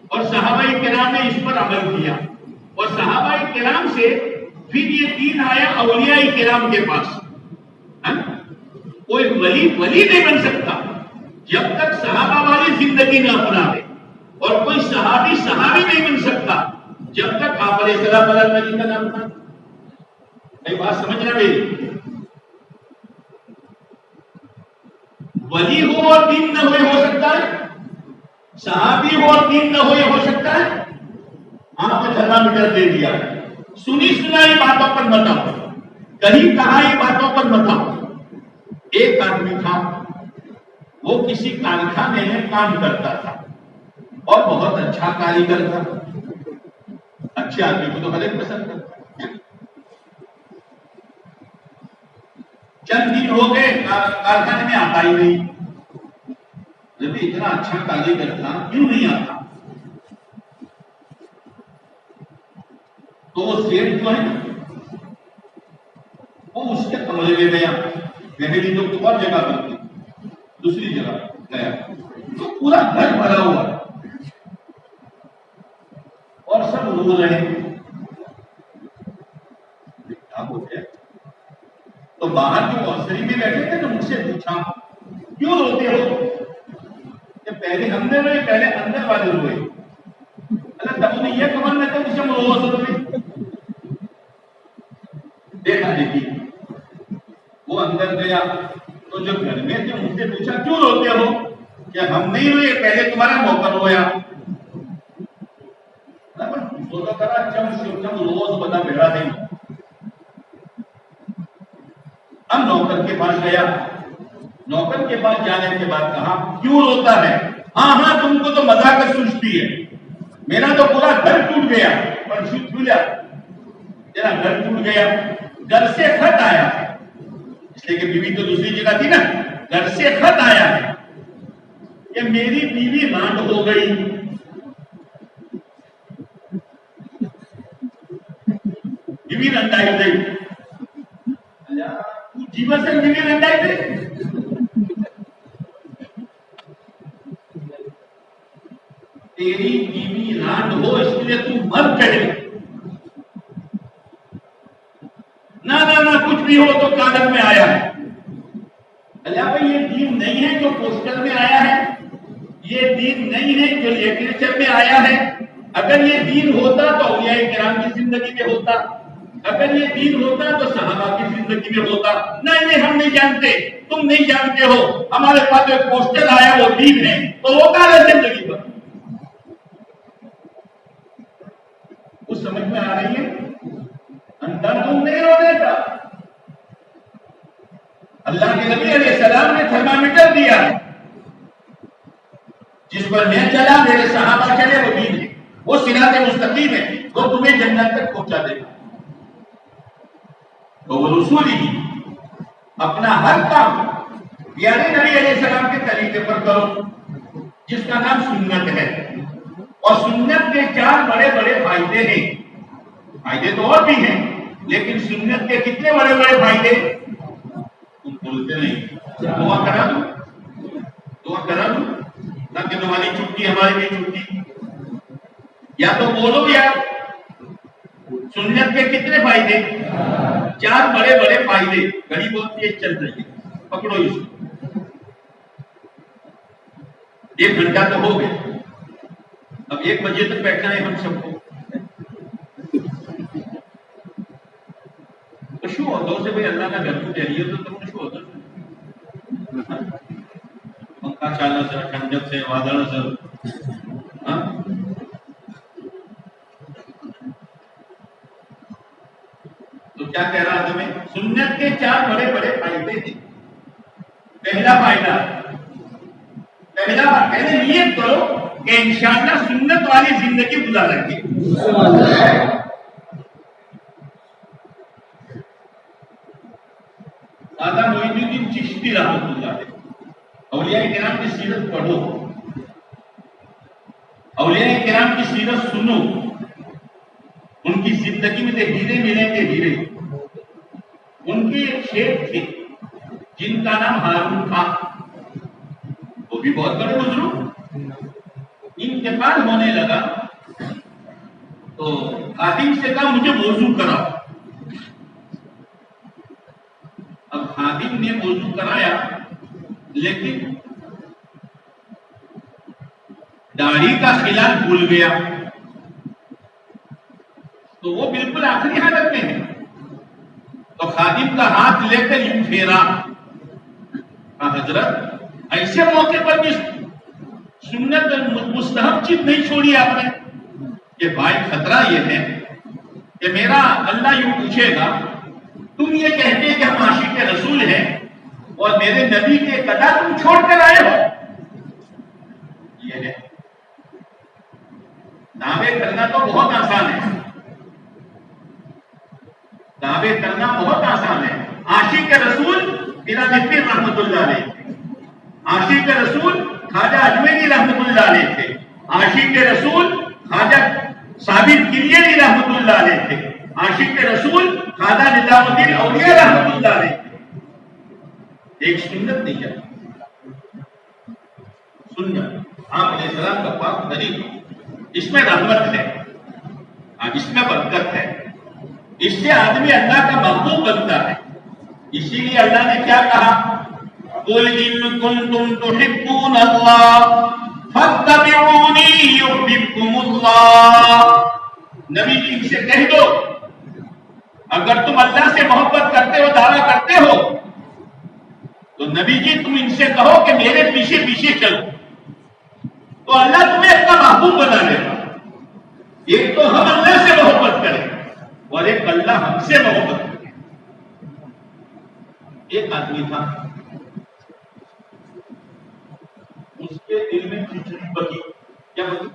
S1: اور صحابہ کرام نے اس پر عمل کیا اور صحابہ کرام سے پھر یہ دین آیا اولیاء کرام کے پاس. کوئی ولی نہیں بن سکتا جب تک صحابہ والی زندگی نہ اپناوے اور کوئی صحابی نہیں بن سکتا جب تک آپ علیہ السلام علیہ کا نام تھا. کئی بات سمجھنا میری. ولی ہو اور دین نہ ہوئے ہو سکتا ہے، صحابی ہو اور دین نہ ہوئے ہو سکتا ہے. آپ نے تھرمامیٹر دے دیا. سنی سنائی باتوں پر مت آؤ، کہیں کہائی باتوں پر مت آؤ. ایک آدمی تھا وہ کسی کارخانے میں کام کرتا تھا اور بہت اچھا کاریگر تھا. اچھے آدمی کو تو ہر ایک پسند کرتا. چند دن ہو گئے کارخانے میں آتا ہی نہیں. جب اتنا اچھا کاریگر تھا کیوں نہیں آتا؟ تو وہ سیٹ جو ہے وہ اس کے کمرے میں گیا. کہنے کی جو اور جگہ کرتی دوسری جگہ گیا تو پورا گھر بھرا ہوا اور سب رو رہے ہیں. ہو گیا تو باہر جو آسری میں بیٹھے تھے تو مجھ سے پوچھا کیوں روتے ہو؟ کہ پہلے ہم نے روئے، پہلے اندر والے روئے. اللہ تب نے یہ خبر نہ کہ مجھے رو سکتے. دیکھا دیکھی وہ اندر گیا تو جو گھر میں تھے ان سے پوچھا کیوں روتے ہو؟ کہ ہم نہیں روئے، پہلے تمہارا نوکر رویا۔ روز بتا بیڑا نہیں۔ اب نوکر کے پاس گیا، نوکر کے پاس جانے کے بعد کہا کیوں روتا ہے؟ ہاں تم کو تو مذاق سوچتی ہے، میرا تو پورا گھر ٹوٹ گیا۔ پر تیرا گھر ٹوٹ گیا، گھر سے خط آیا، اس لیے کہ بیوی تو دوسری جگہ تھی نا، گھر سے خط آیا ہے کہ میری بیوی رانڈ ہو گئی۔ بیوی رنڈائی گئی، جیون سے بیوی رنڈائی گئی، تیری بیوی رانڈ ہو اس لیے تو مر کہے نہ کچھ بھی ہو تو کاغذ میں آیا ہے۔ اللہ بھائی یہ دین نہیں ہے جو پوسٹر میں آیا ہے، یہ دین نہیں ہے جو لٹریچر میں آیا ہے۔ اگر یہ دین ہوتا تو اولیاء کرام کی زندگی میں ہوتا، اگر یہ دین ہوتا تو صحابہ کی زندگی میں ہوتا۔ نہیں ہم نہیں جانتے، تم نہیں جانتے ہو، ہمارے پاس ایک پوسٹر آیا وہ دین ہے تو ہوتا ہے زندگی پر۔ کچھ سمجھ میں آ رہی ہے؟ اندر تم نہیں رونے کا۔ اللہ کے نبی علیہ السلام نے تھرمامیٹر دیا ہے، جس پر میں چلا میرے صحابہ چلے وہ دین ہے، وہ صراط مستقیم ہے، وہ تمہیں جنت تک پہنچا دے گا۔ تو وہ رسول ہی اپنا ہر کام پیارے نبی علیہ السلام کے طریقے پر کرو، جس کا نام سنت ہے۔ اور سنت کے 4 بڑے بڑے فائدے ہیں، فائدے تو اور بھی ہیں لیکن سنت کے کتنے بڑے بڑے فائدے تم بولتے نہیں۔ دعا کرا دوں تاکہ تمہاری چھٹی ہماری بھی چھٹی، یا تو بولو یا سنت کے کتنے فائدے؟ 4 بڑے بڑے فائدے۔ گھڑی بہت تیز چل رہی ہے، پکڑو اس کو، 1 گھنٹہ تو ہو گیا، اب 1 بجے تک بیٹھنا ہے ہم سب کو۔ خوشو ہوتا سے بھائی اللہ کا گھر کو چاہیے تو تم خوشو ہوتا پنکھا چالا سر ٹھنڈک سے وادل سر۔ تو کیا کہہ رہا تمہیں؟ سنت کے 4 بڑے بڑے فائدے ہیں۔ پہلا فائدہ پہلے نیت کرو کہ انشاءاللہ سنت والی زندگی گزاریں گے۔ خواجہ معین الدین چشتی رحمۃ اللہ علیہ، اولیاء کرام کی سیرت پڑھو، اولیاء کرام کی سیرت سنو، ان کی زندگی میں تو ہیرے ملیں گے ہیرے۔ ان کے ایک شیخ تھے جن کا نام ہارون تھا، وہ بھی بہت بڑے بزرگ۔ انتقال ہونے لگا تو خادم سے کہا مجھے وضو کراؤ۔ اب خادم نے وضو کرایا لیکن داڑھی کا خلال بھول گیا، تو وہ بالکل آخری حالت میں ہے۔ تو خادم کا ہاتھ لے کر یوں پھیرا، حضرت ایسے موقع پر بھی سنت مستحب چیز نہیں چھوڑی آپ نے؟ کہ بھائی خطرہ یہ ہے کہ میرا اللہ یوں پوچھے گا تم یہ کہتے کہ ہم عاشق رسول ہیں اور میرے نبی کے قدم تم چھوڑ کر آئے ہو۔ یہ ہے دعوے کرنا تو بہت آسان ہے، دعوے کرنا بہت آسان ہے۔ عاشق رسول میرا نبی رحمت اللہ علیہ تھے، عاشق رسول خواجہ اجمیری رحمت اللہ علیہ تھے، عاشق رسول خواجہ ثابت کلیری رحمت اللہ علیہ تھے، عاشق رسول خواجہ نظام الدین اولیاء رحمت اللہ علیہ تھے۔ ایک سنت نہیں ہے، سنت آپ علیہ السلام کا پاک طریقہ، اس میں رحمت ہے، اس میں برکت ہے، اس سے آدمی اللہ کا محبوب بنتا ہے۔ اسی لیے اللہ نے کیا کہا؟ قُلْ إِن كُنتُمْ تُحِبُّونَ اللَّهَ فَاتَّبِعُونِي يُحْبِبْكُمُ اللَّهُ۔ نبی جی سے کہہ دو اگر تم اللہ سے محبت کرتے ہو، دعویٰ کرتے ہو، تو نبی جی تم ان سے کہو کہ میرے پیچھے پیچھے چلو، تو اللہ تمہیں اپنا محبوب بنا لے گا۔ ایک تو ہم اللہ سے محبت کریں اور ایک اللہ ہم سے محبت کرے۔ ایک آدمی تھا، اس کے دل میں کھچڑی بکی۔ کیا بکی؟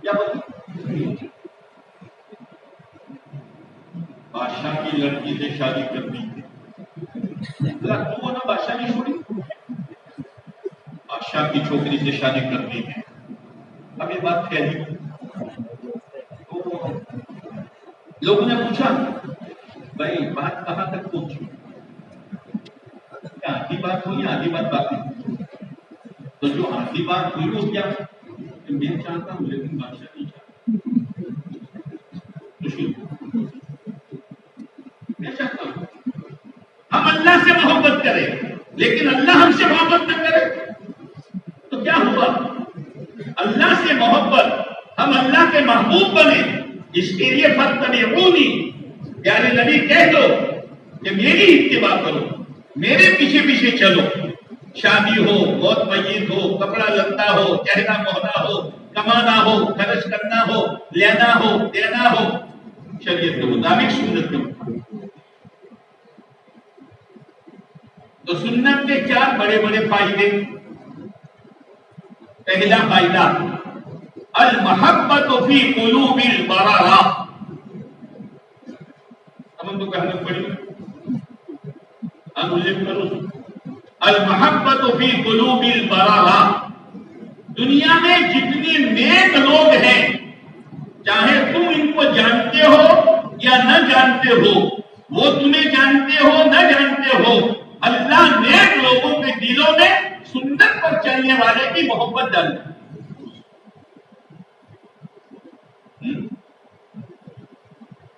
S1: کیا بکی؟ بادشاہ کی لڑکی سے شادی کرنی ہے۔ تو نا بادشاہ کی چھوڑی، بادشاہ کی چھوکری سے شادی کرنی ہے۔ اب یہ بات کہہ دی، لوگوں نے پوچھا بھائی بات کہاں تک پہنچی؟ کیا آدھی بات ہوئی، آدھی بات باقی؟ تو جو آدھی بات ہوئی وہ کیا کہ میں چاہتا ہوں لیکن بادشاہ نہیں چاہتا۔ میں چاہتا ہوں ہم اللہ سے محبت کریں لیکن اللہ ہم سے محبت نہ کرے تو کیا ہوا؟ اللہ سے محبت، ہم اللہ کے محبوب بنے، اس کے لیے فاتبعونی، پیارے نبی کہہ دو کہ میری اتباع کرو، میرے پیچھے پیچھے چلو۔ شادی ہو، موت میت ہو، کپڑا لتا ہو، چہرہ موہنا ہو، کمانا ہو، خرچ کرنا ہو، لینا ہو، دینا ہو، شریعت کے مطابق، سنت کے مطابق۔ تو سنت کے 4 بڑے بڑے فائدے۔ پہلا فائدہ، المحبت فی قلوب البررہ۔ اب ہم تو کہنے پڑی، ہم الف کرو، المحبت فی قلوب البررہ۔ دنیا میں جتنے نیک لوگ ہیں، چاہے تم ان کو جانتے ہو یا نہ جانتے ہو، وہ تمہیں جانتے ہو نہ جانتے ہو، اللہ نیک لوگوں کے دلوں میں سنت پر چلنے والے کی محبت ڈالتا ہے۔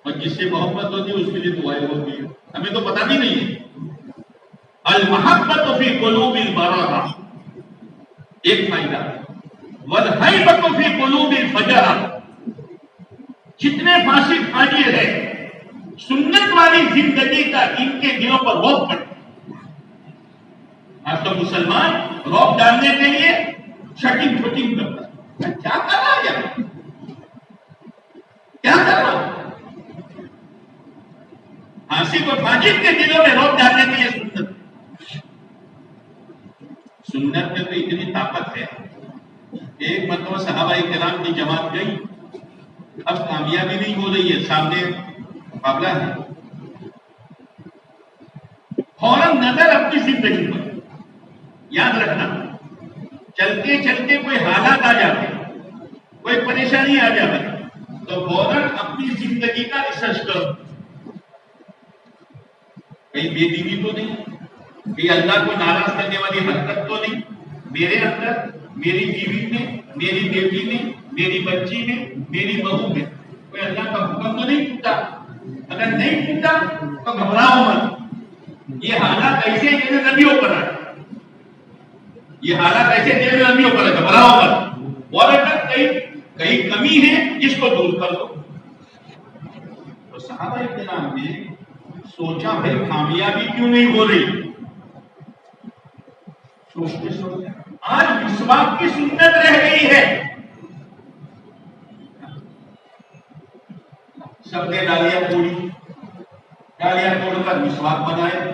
S1: اور جس سے محبت ہوتی ہے اس کے لیے دعائیں ہوتی ہے، ہمیں تو پتہ بھی نہیں ہے۔ المحبت فی قلوب البررہ، ایک فائدہ۔ والہیبۃ فی قلوب الفجرہ، جتنے فاسق فاجر ہیں، سنت والی زندگی کا ان کے دلوں پر رعب پڑتا ہے۔ آج تو مسلمان رعب ڈالنے کے لیے شٹنگ فٹنگ کرتا ہے۔ کیا کر رہا ہے یار؟ کیا کر رہا ہے؟ فاسق اور فاجر کے دلوں میں رعب ڈالنے کے لیے سنت میں تو اتنی طاقت ہے۔ ایک مرتبہ صحابہ کرام کی جماعت گئی، اب کامیابی نہیں ہو رہی ہے، سامنے مقابلہ ہے، فوراً نظر اپنی زندگی پر، یاد رکھنا چلتے چلتے کوئی حالات آ جاتے، کوئی پریشانی آ جاتی تو فوراً اپنی زندگی کا ریسرچ کرو، کہیں بے دینی تو نہیں، کہ اللہ کو ناراض کرنے والی حرکت تو نہیں میرے اندر، میری بیوی میں، میری بیٹی میں، میری بچی میں، میری بہو میں، کوئی اللہ کا حکم تو نہیں ٹوٹا؟ اگر نہیں ٹوٹا تو گھبراؤ مت۔ یہ حالات ایسے جیسے نبیوں پر آئے، یہ حالات ایسے جیسے نبیوں پر آئے، گھبراؤ مت۔ اور اگر کہیں کمی ہے جس کو دور کر دو۔ تو صحابہ کرام نے سوچا بھائی کامیابی کیوں نہیں ہو رہی؟ سوچتے سوچتے آج مسواک کی سنت رہ گئی ہے۔ سب نے ڈالیاں توڑی، ڈالیاں توڑ کر مسواک بنائے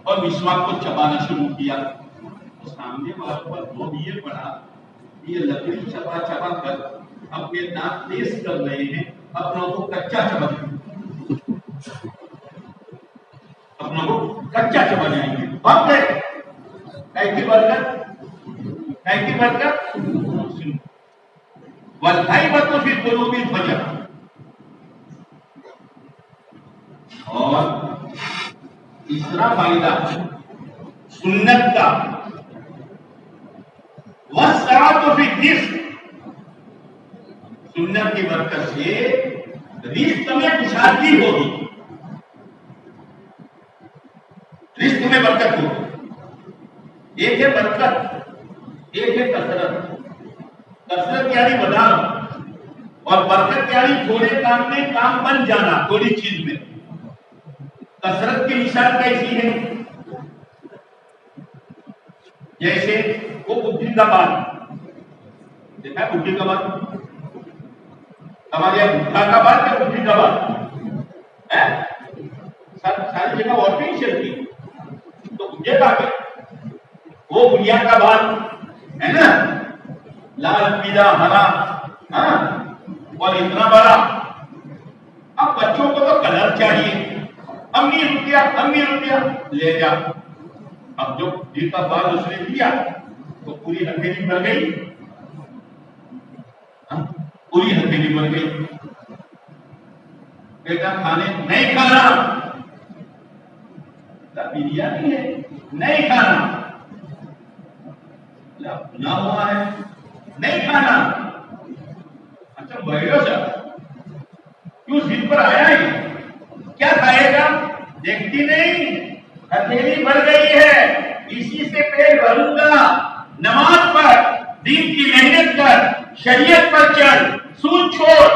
S1: اور مسواک کو چبانا شروع کیا۔ سامنے والوں پر دو یہ پڑا، یہ لکڑی چبا چبا کر اپنے دانت تیز کر رہے ہیں، اپنوں کو کچا چبا اپنوں کو کچا چبا جائیں گے۔ بھاگ گئے، ایسی برکت، ایسی برکت۔ والہیبۃ فی قلوب الفجرہ، اور تیسرا فائدہ سنت کا، والسعۃ فی الرزق، سنت کی برکت سے رزق میں خوشحالی ہوگی، رزق میں برکت ہوگی۔ ایک ہے برکت، ایک ہے کثرت۔ کثرت یعنی بڑھانا اور برکت یعنی تھوڑے کام میں کام بن جانا، تھوڑی چیز میں۔ کثرت کی مثال کیسی ہے؟ جیسے وہ بدھی کا بال، دیکھا ہے بدھی کا بال؟ ہمارے یہاں بڈھا کا بال یا بدھی کا بال؟ ساری جگہ آرٹیفیشل تھی، تو مجھے کہا کہ وہ گڑیا کا بال ہے نا، لال پیلا ہرا، ہاں، اور اتنا بڑا۔ اب بچوں کو تو کلر چاہیے، امی روپیہ لے جا۔ اب جو بدھی کا بال اس نے دیا تو پوری ہتھیلی بھر گئی، پوری ہتھیلی بھر گئی۔ بیٹا کھانے نہیں کھانا، بریانی ہے نہیں کھانا، بنا ہوا ہے نہیں کھانا۔ اچھا بیٹھو سر، کیوں ضد پر آیا ہی؟ کیا کھائے گا؟ دیکھتی نہیں ہتھیلی بھر گئی ہے، اسی سے پیٹ بھروں گا۔ نماز پڑھ، دین کی محنت کر، شریعت پر چل، سود چھوڑ۔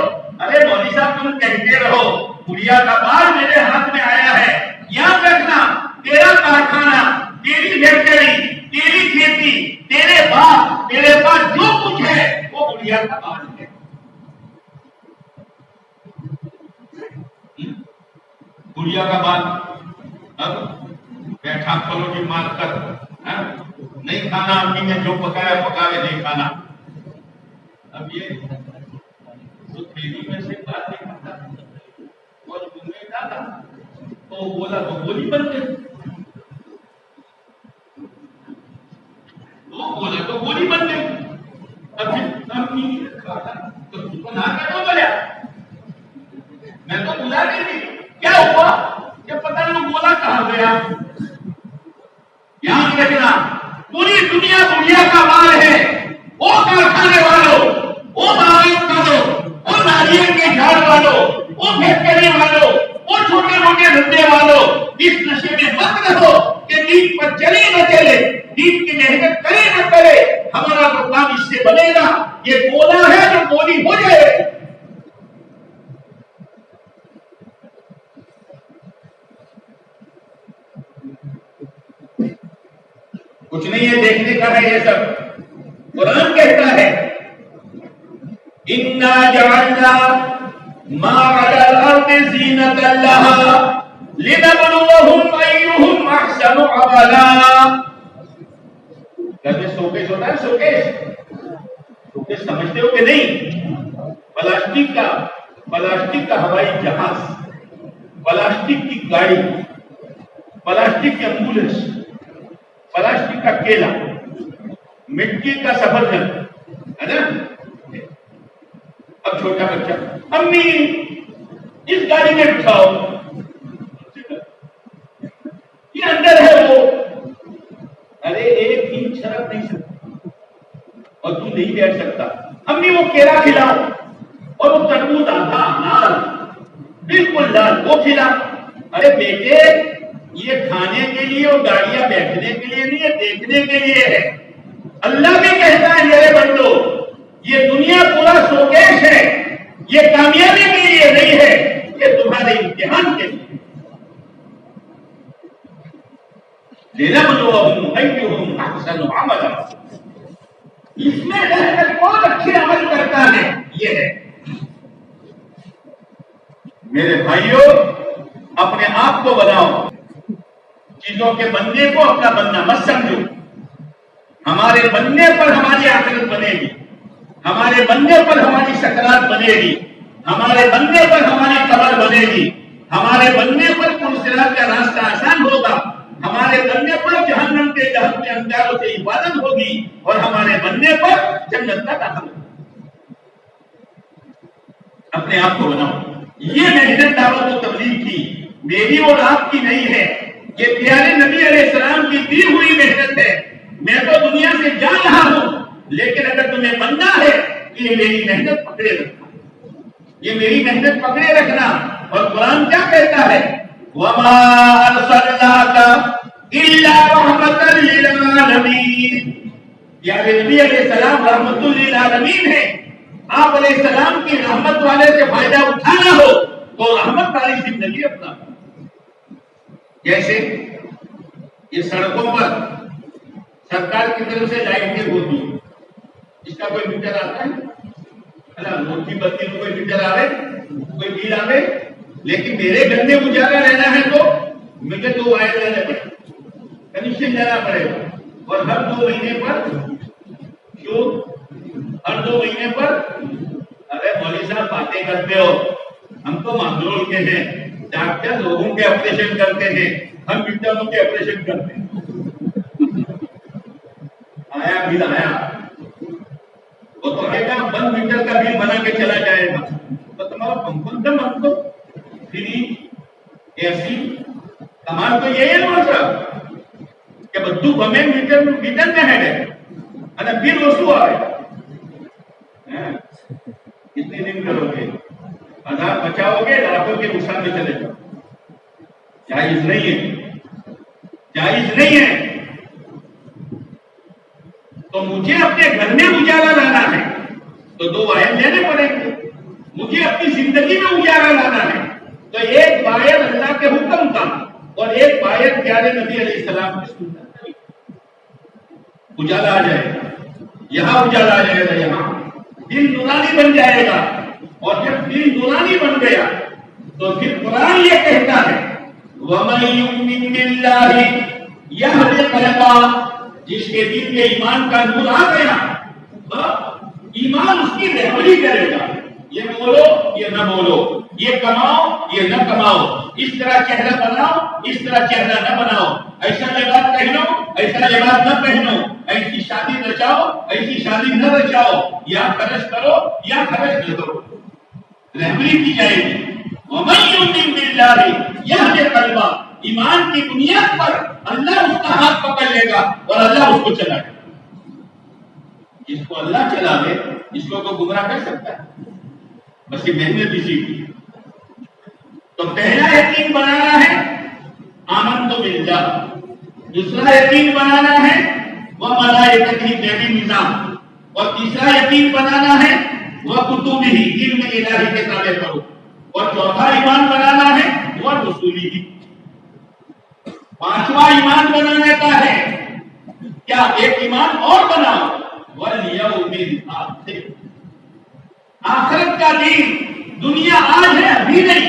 S1: ارے مولوی صاحب تم کہتے رہو گڑیا کا بال میرے ہاتھ میں آیا ہے، یاد رکھنا تیرا کارخانہ، تیری فیکٹری، تیری کھیتی، تیرے باپ، تیرے پاس جو کچھ ہے وہ گڑیا کا بال ہے۔ گڑیا کا بال اب بیٹھا کھولو کی مار کر، نہیں کھانا، امی نے جو پکایا پکاوے نہیں کھانا۔ اب یہ تو تھیلی میں سے بات نہیں کھاتا اور منہ میں ڈالا تو بولا تو گولی بن گئی، وہ بولا تو گولی بن گئی۔ ابھی امی نے کھایا تو تم کو نہ کیا بولیا؟ میں تو بلا کے دی، کیا ہوا؟ یہ پتہ نہیں بولا کہاں گیا۔ یاد رکھنا پوری دنیا دنیا کا مال ہے، وہ کارخانے والوں، وہ باغات والوں، وہ ناریل کے جھاڑ والوں، وہ فیکٹری والوں، وہ چھوٹے موٹے دھندے والوں، اس نشے میں مت رہو کہ دین پر چلے نہ چلے، دین کی محنت کرے نہ کرے، ہمارا تو کام اس سے بنے گا۔ یہ گولا ہے جو گولی ہو جائے۔ کچھ نہیں ہے، دیکھنے کا ہے یہ سب۔ قرآن کہتا ہے اِنَّا جَعَلْنَا مَا عَلَى الْأَرْضِ زِينَةً لَهَا لِنَبْلُوَهُمْ أَيُّهُمْ أَحْسَنُ عَمَلًا۔ کہتے شوکیس ہوتا ہے، شوکیس سمجھتے ہو کہ نہیں؟ پلاسٹک کا ہوائی جہاز، پلاسٹک کی گاڑی، پلاسٹک کی ایمبولینس، پلاسٹک کا کیلا، مٹی کا سفرجن، ہے نا؟ اب چھوٹا بچہ امی اس گاڑی میں بٹھاؤ، یہ اندر ہے وہ، ارے ایک دن چھڑک نہیں سکتا اور تو نہیں بیٹھ سکتا۔ امی وہ کیلا کھلاؤ اور وہ تربوز آدھا لال، بالکل لال، وہ کھلا۔ ارے بیٹے یہ کھانے کے لیے اور گاڑیاں بیٹھنے کے لیے نہیں ہے، دیکھنے کے لیے ہے۔ اللہ بھی کہتا ہے میرے بندو یہ دنیا پورا شوکیش ہے، یہ کامیابی کے لیے نہیں ہے، یہ تمہارے امتحان کے لیے۔ لِنَبْلُوَهُمْ أَيُّهُمْ أَحْسَنُ عَمَلًا، اس میں رہ کر کون اچھے عمل کرتا ہے، یہ ہے۔ میرے بھائیوں اپنے آپ کو بناؤ، چیزوں کے بننے کو اپنا بننا مت سمجھو۔ ہمارے بننے پر ہماری آخرت بنے گی، ہمارے بننے پر ہماری سکرات بنے گی، ہمارے بننے پر ہماری قبر بنے گی، ہمارے بننے پر صراط کا راستہ آسان ہوگا، ہمارے بننے پر جہنم کے جہنم کے انگاروں سے حفاظت ہوگی، اور ہمارے بننے پر جنت کا داخلہ ہوگا۔ اپنے آپ کو بناؤ۔ یہ محنت دعوت و تبلیغ کی میری اور آپ کی نہیں ہے، یہ پیارے نبی علیہ السلام کی دی ہوئی محنت ہے۔ میں تو دنیا سے جا رہا ہوں، لیکن اگر تمہیں بننا ہے تو یہ میری محنت پکڑے رکھنا، یہ میری محنت پکڑے رکھنا۔ اور قرآن کیا کہتا ہے؟ وَمَا أَرْسَلْنَاكَ إِلَّا رَحْمَةً لِّلْعَالَمِينَ۔ پیارے نبی علیہ السلام رحمت للعالمین ہے۔ آپ علیہ السلام کی رحمت والے سے فائدہ اٹھانا ہو تو رحمت والی زندگی اپنا۔ جیسے یہ سڑکوں پر سرکار کی طرف سے لائٹیں ہوتی ہیں، اس کا کوئی میٹر آتا ہے؟ روڈ کی بتی میں کوئی میٹر آوے، کوئی بل آوے؟ لیکن میرے گھر میں اجالا رہنا ہے تو مجھے 2 وائر لینے پڑے، کنیکشن لینا پڑے گا، اور ہر 2 مہینے پر کیوں؟ ہر 2 مہینے پر ارے مولوی صاحب باتیں کرتے ہو، ہم تو معذور کے ہیں، ڈاکٹر لوگوں کے آپریشن کرتے ہیں، ہم میٹروں کے آپریشن کرتے ہیں۔ آیا بل آیا، وہ تو آئے گا، 1 میٹر کا بل بنا کے چلا جائے گا، تو تمہارا کمپن کا من تو فری ایسی کمان تو یہ ہے نا صاحب کہ بدو بمیں میٹر میں ہے گئے بل وصول آئے کتنے دن کرو گے؟ 1000 بچاؤ گے، لاکھوں کے نقصان میں چلے جاؤ، جائز نہیں ہے، جائز نہیں ہے۔ تو مجھے اپنے گھر میں اجالا لانا ہے تو 2 وائر لینے پڑیں گے، مجھے اپنی زندگی میں اجالا لانا ہے تو 1 وائر اللہ کے حکم کا اور 1 وائر پیارے نبی علیہ السلام کی سنت کا، اجالا آ جائے گا، یہاں اجالا آ جائے گا، یہاں دل نورانی بن جائے گا، اور جب دل نورانی بن گیا تو پھر قرآن یہ کہتا ہے وَمَن يُؤْمِن بِاللَّهِ يَهْدِ قَلْبَهُ، جس کے دل میں ایمان کا نور آ گیا، ایمان اس کی رہبری کرے گا، یہ بولو یہ نہ بولو، یہ کماؤ یہ نہ کماؤ، اس طرح چہرہ بناؤ اس طرح چہرہ نہ بناؤ، ایسا لباس پہنو ایسا لباس نہ پہنو، ایسی شادی رچاؤ ایسی شادی نہ رچاؤ، یا خرچ کرو یا خرچ نہ کرو، رہبری کی جائے گی۔ وَمَن يُؤْمِن بِاللَّهِ يَهْدِ قَلْبَهُ، ایمان کی بنیاد پر اللہ اس کا ہاتھ پکڑ لے گا اور اللہ اس کو چلائے گا۔ جس کو اللہ چلا دے اس کو کوئی گمراہ کر سکتا ہے؟ بس یہ محنت اسی کی۔ تو پہلا یقین بنانا ہے آمنت باللہ، دوسرا یقین بنانا ہے وہ ملائکتہ تیری نظام، اور تیسرا یقین بنانا ہے وہ کتبہ علم الہی کے تابع کرو، اور چوتھا ایمان بنانا ہے وہ رسولی ہی۔ 5واں ایمان بنانے کا ہے کیا؟ ایک ایمان اور بناؤ والیوم الآخر، آخرت کا دین۔ دنیا آج ہے ابھی نہیں،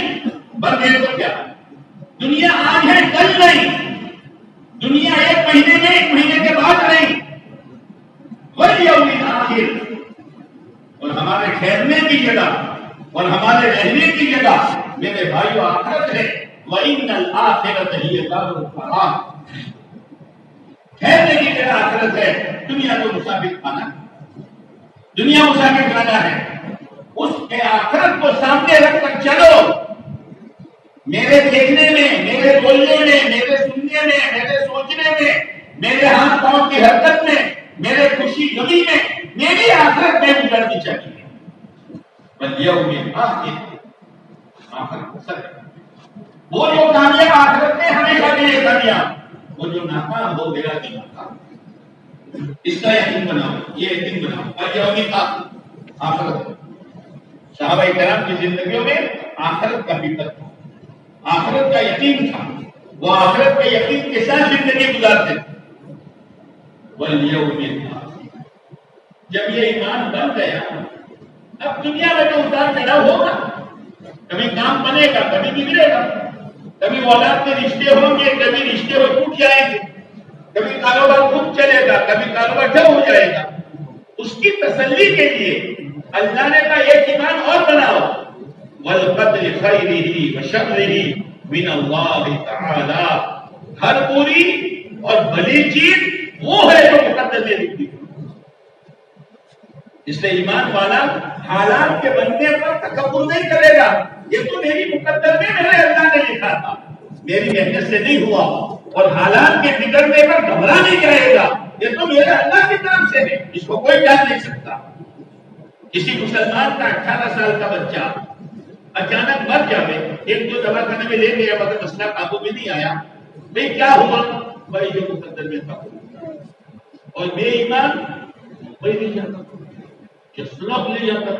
S1: بلکہ تو کیا دنیا آج ہے کل نہیں، دنیا 1 مہینے میں 1 مہینے کے بعد نہیں، والیوم الآخر، اور ہمارے ٹھہرنے کی جگہ اور ہمارے رہنے کی جگہ میرے بھائیو آخرت ہے۔ وَإِنَّ الْآخِرَةَ هِيَ دَارُ الْقَرَارِ، ٹھہرنے کی جگہ آخرت ہے۔ دنیا تو مسافر خانہ، دنیا مسافر خانہ ہے، اس کے آخرت کو سامنے رکھ کر چلو۔ میرے دیکھنے میں، میرے بولنے میں، میرے سننے میں، میرے سوچنے میں، میرے ہاتھ پاؤں کی حرکت میں، میرے خوشی غمی میں میری آخرت میں گزرنی چاہیے۔ والیوم الآخر، آخرت سچ، وہ جو کامیاب آخرت میں ہمیشہ کے لیے کامیاب، وہ جو ناکام ہو گیا کہ ناکام۔ اس کا یقین بناؤ، یہ یقین بناؤ والیوم الآخر، آخرت۔ صحابہ کرام کی زندگیوں میں آخرت کا فکر تھا، آخرت کا یقین تھا، وہ آخرت کے یقین کے ساتھ زندگی گزارتے تھے۔ والیوم الآخر، جب یہ ایمان بن گیا اب دنیا میں تو اتار چڑھاؤ ہوگا، کبھی کام بنے گا کبھی بگڑے گا، کبھی اولاد کے رشتے ہوں گے کبھی رشتے ٹوٹ جائیں گے، کبھی کاروبار خوب چلے گا کبھی کاروبار ڈاؤن ہو جائے گا۔ اس کی تسلی کے لیے اللہ نے کہا ایک ایمان اور بناؤ، والقدر خیرہ وشرہ من اللہ تعالی، ہر بری اور بھلی چیز وہ ہے جو مقدر میں لکھی۔ اس لیے ایمان والا حالات کے بننے پر تکبر نہیں کرے گا، یہ تو میری مقدر میں میرے اللہ نے لکھا تھا، میری محنت سے نہیں ہوا، اور حالات کے بگڑنے پر گھبرا نہیں جائے گا، یہ تو میرے اللہ کی طرف سے ہے، اس کو کوئی جان نہیں سکتا۔ کسی مسلمان کا 18 سال کا بچہ اچانک مر جائے، 1-2 دواخانے میں لے گیا مگر مسئلہ قابو میں نہیں آیا، بھئی کیا ہوا؟ بھائی جو مقدر میں تھا، اور بے ایمان بھائی نہیں جاتا، لے جاتا،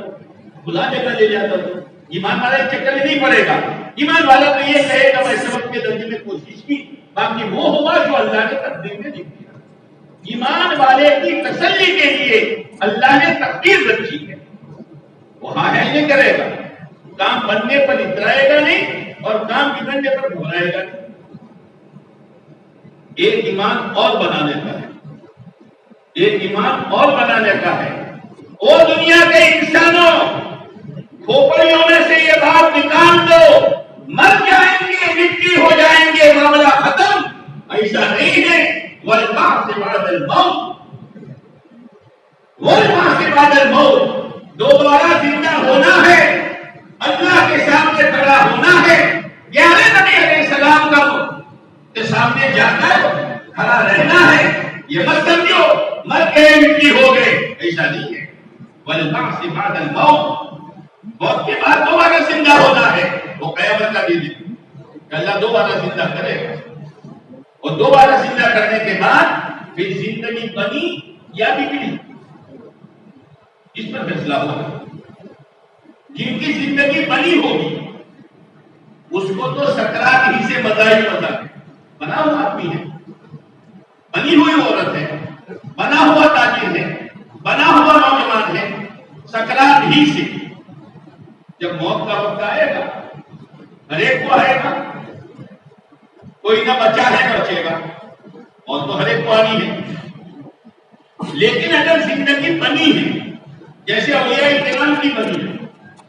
S1: بلانے کا لے جاتا، ایمان والا ایک چکر میں نہیں پڑے گا، ایمان والا تو یہ کہے گا میں سبق کے درجے میں کوشش کی، باقی وہ ہوا جو اللہ نے تقدیر میں لکھ دیا۔ ایمان والے کی تسلی کے لیے اللہ نے تقدیر رکھی ہے، وہاں ہے نہیں کرے گا، کام بننے پر اترائے گا نہیں اور کام بگڑنے پر گھبرائے گا نہیں۔ ایک ایمان اور بنانے کا ہے، ایک ایمان اور بنانے کا ہے۔ اور دنیا کے انسانوں، کھوپڑیوں میں سے یہ بات نکال دو، مر جائیں گے مٹی ہو جائیں گے معاملہ ختم، ایسا نہیں ہے۔ والبعث بعد الموت، والبعث بعد الموت، دوبارہ زندہ ہونا ہے، اللہ کے سامنے کھڑا ہونا ہے۔ پیارے نبی علیہ السلام کا کے سامنے جا کر کھڑا رہنا ہے۔ یہ مت سمجھو مر گئے مٹی ہو گئے، ایسا نہیں ہے۔ والبعث بعد الموت، موت کے بعد دوبارہ زندہ ہونا ہے۔ وہ قیامت کا دن ہے کہ اللہ دوبارہ زندہ کرے گا، اور دوبارہ زندہ کرنے کے بعد پھر زندگی بنی یا بگڑی اس پر فیصلہ ہوگا۔ جن کی زندگی بنی ہوگی اس کو تو سکرات ہی سے مزہ ہی مزہ ہے۔ بنا ہوا آدمی ہے، بنی ہوئی عورت ہے، بنا ہوا تاجر ہے، بنا ہوا نوجوان ہے، سکرات ہی سے جب موت کا وقت آئے گا ہر ایک کو آئے گا، کوئی نہ بچا ہے نہ بچے گا، اور تو ہر ایک کو آنی ہے۔ لیکن اگر زندگی بنی ہے جیسے اولیاء کرام کی بنی ہے،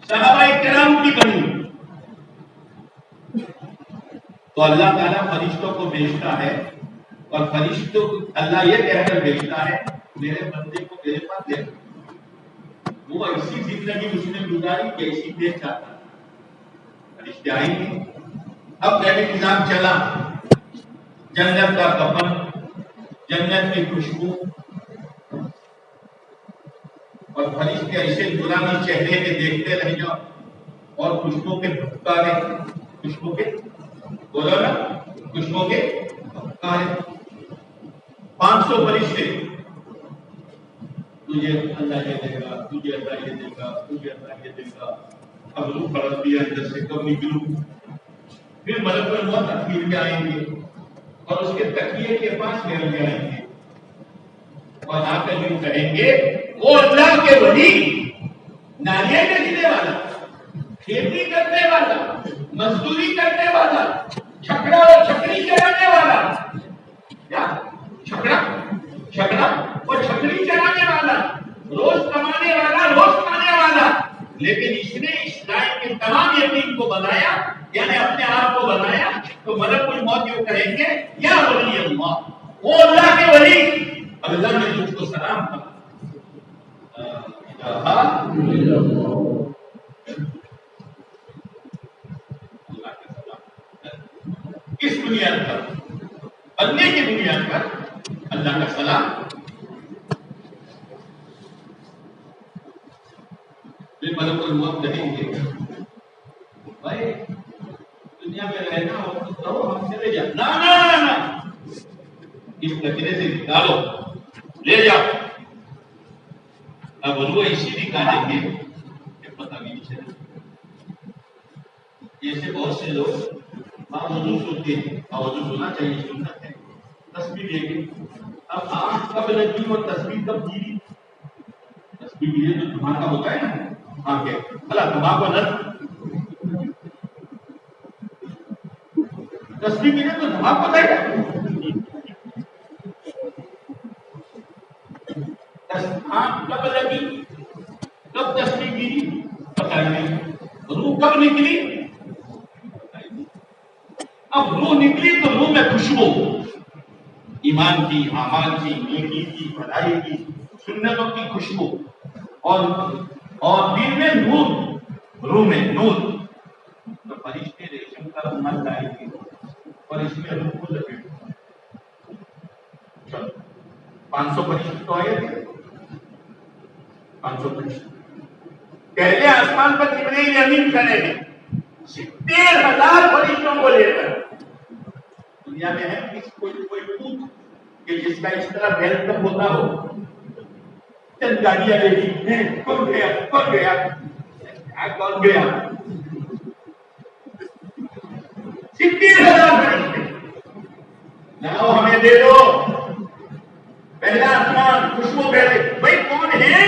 S1: صحابہ کرام کی بنی ہے، تو اللہ تعالیٰ فرشتوں کو بھیجتا ہے، اور فرشتوں اللہ یہ کہہ کر بھیجتا ہے میرے بندے کو میرے پاس لے۔ وہ ایسی زندگی اس نے گزاری کیسی دیکھ چاہتا، فرشتے آئیں گے۔ اب پہلے نظام چلا، جنت کا کفن، جنت کی خوشبو، اور فرشتے ایسے نورانی چہرے کے دیکھتے رہ جاؤ، اور خوشبو کے پھٹکارے، خوشبو کے بولو نا، خوشبو کے پھٹکارے، 500 فرشتے، تجھے اللہ یہ دے گا، تجھے اللہ یہ دے گا، تجھے اللہ یہ دے گا۔ اب روح پڑتی ہے اندر سے، کب نکلوں؟ پھر ملک الموت اخیر کے آئیں گے اور اس کے تکیے کے پاس گھر کے آئیں گے، اور آ کر یوں کہیں گے وہ اللہ کے ولی، ناریل بیچنے والا، کھیتی کرنے والا، مزدوری کرنے والا، چھکڑا اور چھکڑی چلانے والا، کیا چھکڑا اور چھکڑی چلانے والا، روز کمانے والا، روز کھانے والا، لیکن اس نے اس لائن کے تمام یقین کو بنایا، یعنی اپنے آپ کو بنایا، تو ملک الموت یوں کہیں گے یا ولی اللہ، وہ اللہ کے ولی، اللہ نے تجھ کو سلام کہا۔ اس بنیاد پر، بننے کی بنیاد پر اللہ کا سلام۔ پھر ملک الموت کہیں گے بھائی دنیا میں رہنا ہو تو کرو، ہم چلے جاؤ۔ نہ اس کچرے سے نکالو، لے جاؤ۔ اب وہ اسی نکالیں گے کہ پتہ بھی نہیں چلے۔ جیسے بہت سے لوگ وضو سنتے ہیں، اور وضو سننا چاہیے، سنت ہے، تسبیح لے کے، اب آنکھ کب لگی اور تسبیح کب گری؟ تسبیح گری تو دھماکہ ہوتا ہے نا آنکھیں، بھلا دھماکہ نہ، تسبیح گری تو دھماکہ ہوتا ہے۔ آنکھ کب لگی، کب تسبیح گری پتہ نہیں، روح کب نکلی؟ اب روح نکلی تو روح میں خوشبو، ایمان کی، اعمال کی، نیکی کی، بھلائی کی، سنتوں کی خوشبو، اور دل میں نور، روح میں نور۔ تو فرشتے ریشم کا رومال لائیں گے اور اس میں روح کو لپیٹیں۔ چلو 500 فرشتے تو آئے تھے، 500 فرشتے پہلے آسمان پر جبرائیل امین کھڑے ہیں 70,000 فرشتوں کو لے کر۔ دنیا میں ہے کوئی پوت کہ جس کا اس طرح ویلکم ہوتا ہو، چند گاڑیاں لے لی، کون گیا کون گیا کون گیا، 60,000 فرشتے لاؤ ہمیں دے دو. پہلا آسمان خوشبو پہلے بھائی کون ہے؟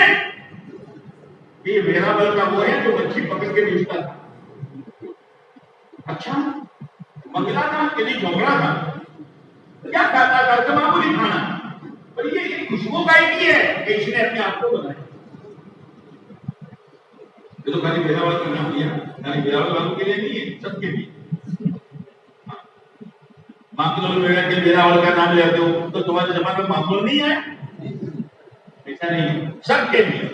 S1: یہ میرا بل کا وہ ہے جو مچھلی پکڑ کے بیچتا تھا. اچھا منگلا تھا کہ نہیں جھوگڑا تھا؟ کیا کھاتا تھا؟ معمولی کھانا. پر یہ خوشبو کا ہی ہے کہ اس نے اپنے آپ کو بنایا. یہ تو خالی میرا والا کا نام لیا، خالی میرا والوں کے لیے نہیں ہے، سب کے لیے. مانگلول میں کہ میرا والا کا نام لیتے ہو تو تمہارے زمانے میں مانگلول نہیں ہے؟ ایسا نہیں ہے، سب کے لیے.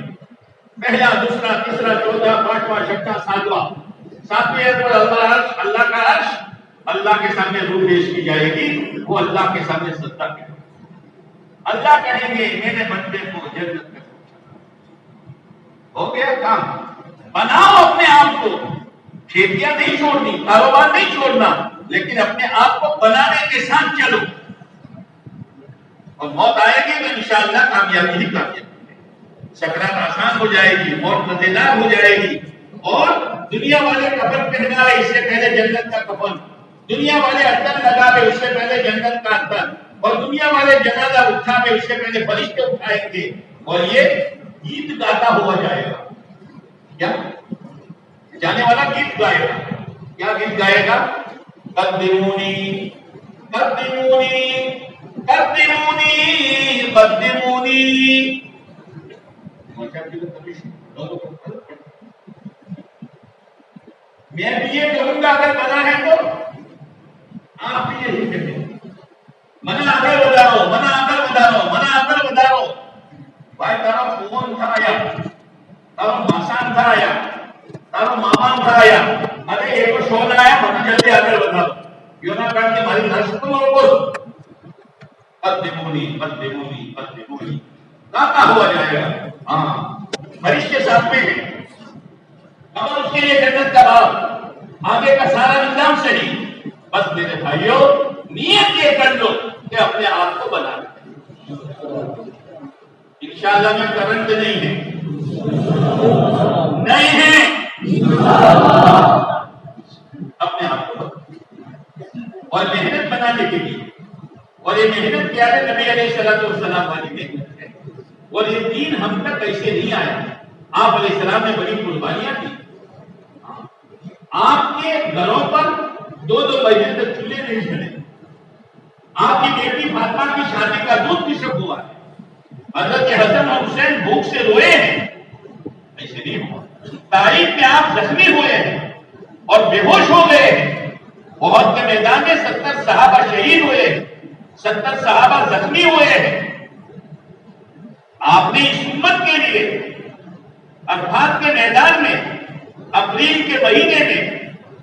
S1: پہلا، دوسرا، تیسرا، چوتھا، پانچواں، چھٹا، ساتواں. ساتویں پر اللہ کا عرش اللہ کے سامنے روح پیش کی جائے گی. وہ اللہ کے سامنے سجدہ کرے گا. اللہ کہیں گے میرے بندے کو جنت میں ہو گیا کام. بناؤ اپنے آپ کو. کھیتیاں نہیں چھوڑنی، کاروبار نہیں چھوڑنا، لیکن اپنے آپ کو بنانے کے ساتھ چلو. اور موت آئے گی تو انشاءاللہ کامیابی ہی کامیابی. سکرات آسان ہو جائے گی، موت مزیدار ہو جائے گی. اور دنیا والے کفن پہنائے اس سے پہلے جنت کا کفن. دنیا والے عطر لگا اس سے پہلے جنت کا عطر. اور دنیا والے جنازہ اٹھا اس سے پہلے فرشتے اٹھائیں گے. اور یہ گیت گاتا ہوا جائے گا. کیا جانے والا گیت گائے گا. کیا گیت گائے گا؟ قدمونی قدمونی قدمونی قدمونی. میں بھی یہ کہوں گا اگر بنا ہے تو آپ بھی یہی کہیں. منا آگر بدارو، منا آگر بدارو، منا آگر بدارو. بھائی تارو کون تھا آیا، تارو ماسان تھا آیا، تارو مامان تھا آیا. ارے ایک شون آیا منا جلدی آگر بدارو. یوں نہ کر کے ہماری گھر سے تم اور بول قدمونی قدمونی قدمونی گاتا ہوا جائے گا. ہاں فرشتے ساتھ میں ہیں. اور اس کے لیے جنت کا باب، آگے کا سارا نظام صحیح. بس میرے بھائیوں نیت یہ کر لو کہ اپنے آپ کو بنا لو. انشاءاللہ میں کرنٹ نہیں ہے، نہیں ہے. اپنے آپ کو اور محنت بنانے کے لیے. اور یہ محنت کیا ہے؟ نبی علیہ الصلوۃ والسلام والی محنت ہے. اور یہ دین ہم تک ایسے نہیں آیا. آپ علیہ السلام نے بڑی قربانیاں دی. آپ کے گھروں پر 2 مہینے تک چولہے نہیں جلے. آپ کی بیٹی فاطمہ کی شادی کا دودھ پشک ہوا ہے. حضرت حسن اور حسین بھوک سے روئے ہیں، ایسے نہیں ہوا. تاریخ میں آپ زخمی ہوئے ہیں اور بے ہوش ہو گئے ہیں. احد کے میدان میں 70 صحابہ شہید ہوئے ہیں، 70 صحابہ زخمی ہوئے ہیں. آپ نے اس امت کے لیے عرفات کے میدان میں اپریل کے مہینے میں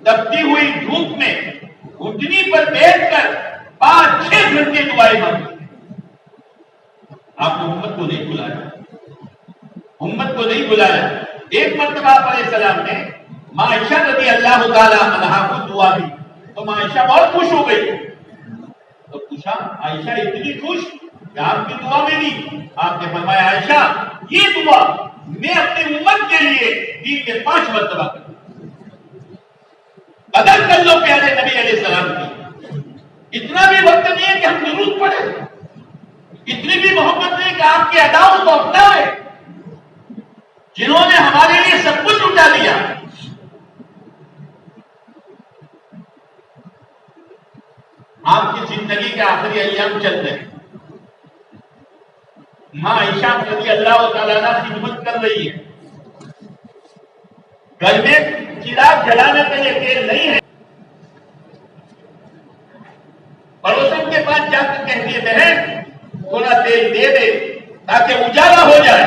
S1: تپتی ہوئی دھوپ میں گھٹنی پر بیٹھ کر 5-6 گھنٹے دعائیں مانگی. آپ نے امت کو نہیں بلایا، امت کو نہیں بلایا. ایک مرتبہ آپ علیہ السلام نے ماں عائشہ رضی اللہ تعالی عنہا کو دعا دی تو ماں عائشہ بہت خوش ہو گئی. تو پوچھا عائشہ اتنی خوش کہ آپ کی دعا میں دی. آپ نے فرمایا عائشہ یہ دعا میں اپنی امت کے لیے دین میں 5 مرتبہ کروں. قدر کر لو پیارے نبی علیہ السلام کی. اتنا بھی وقت نہیں ہے کہ ہم درود پڑھیں، اتنی بھی محبت نہیں کہ آپ کی اداؤں کو اپنائیں. جنہوں نے ہمارے لیے سب کچھ اٹھا لیا. آپ کی زندگی کے آخری ایام چل رہے ہیں. ماں عائشہ رضی اللہ تعالیٰ عنہ خدمت کر رہی ہے. گھر میں چراغ جلانے کے لیے تیل نہیں ہے. پڑوسن کے پاس جا کر کہتی ہے بہن تھوڑا تیل دے دے تاکہ اجالا ہو جائے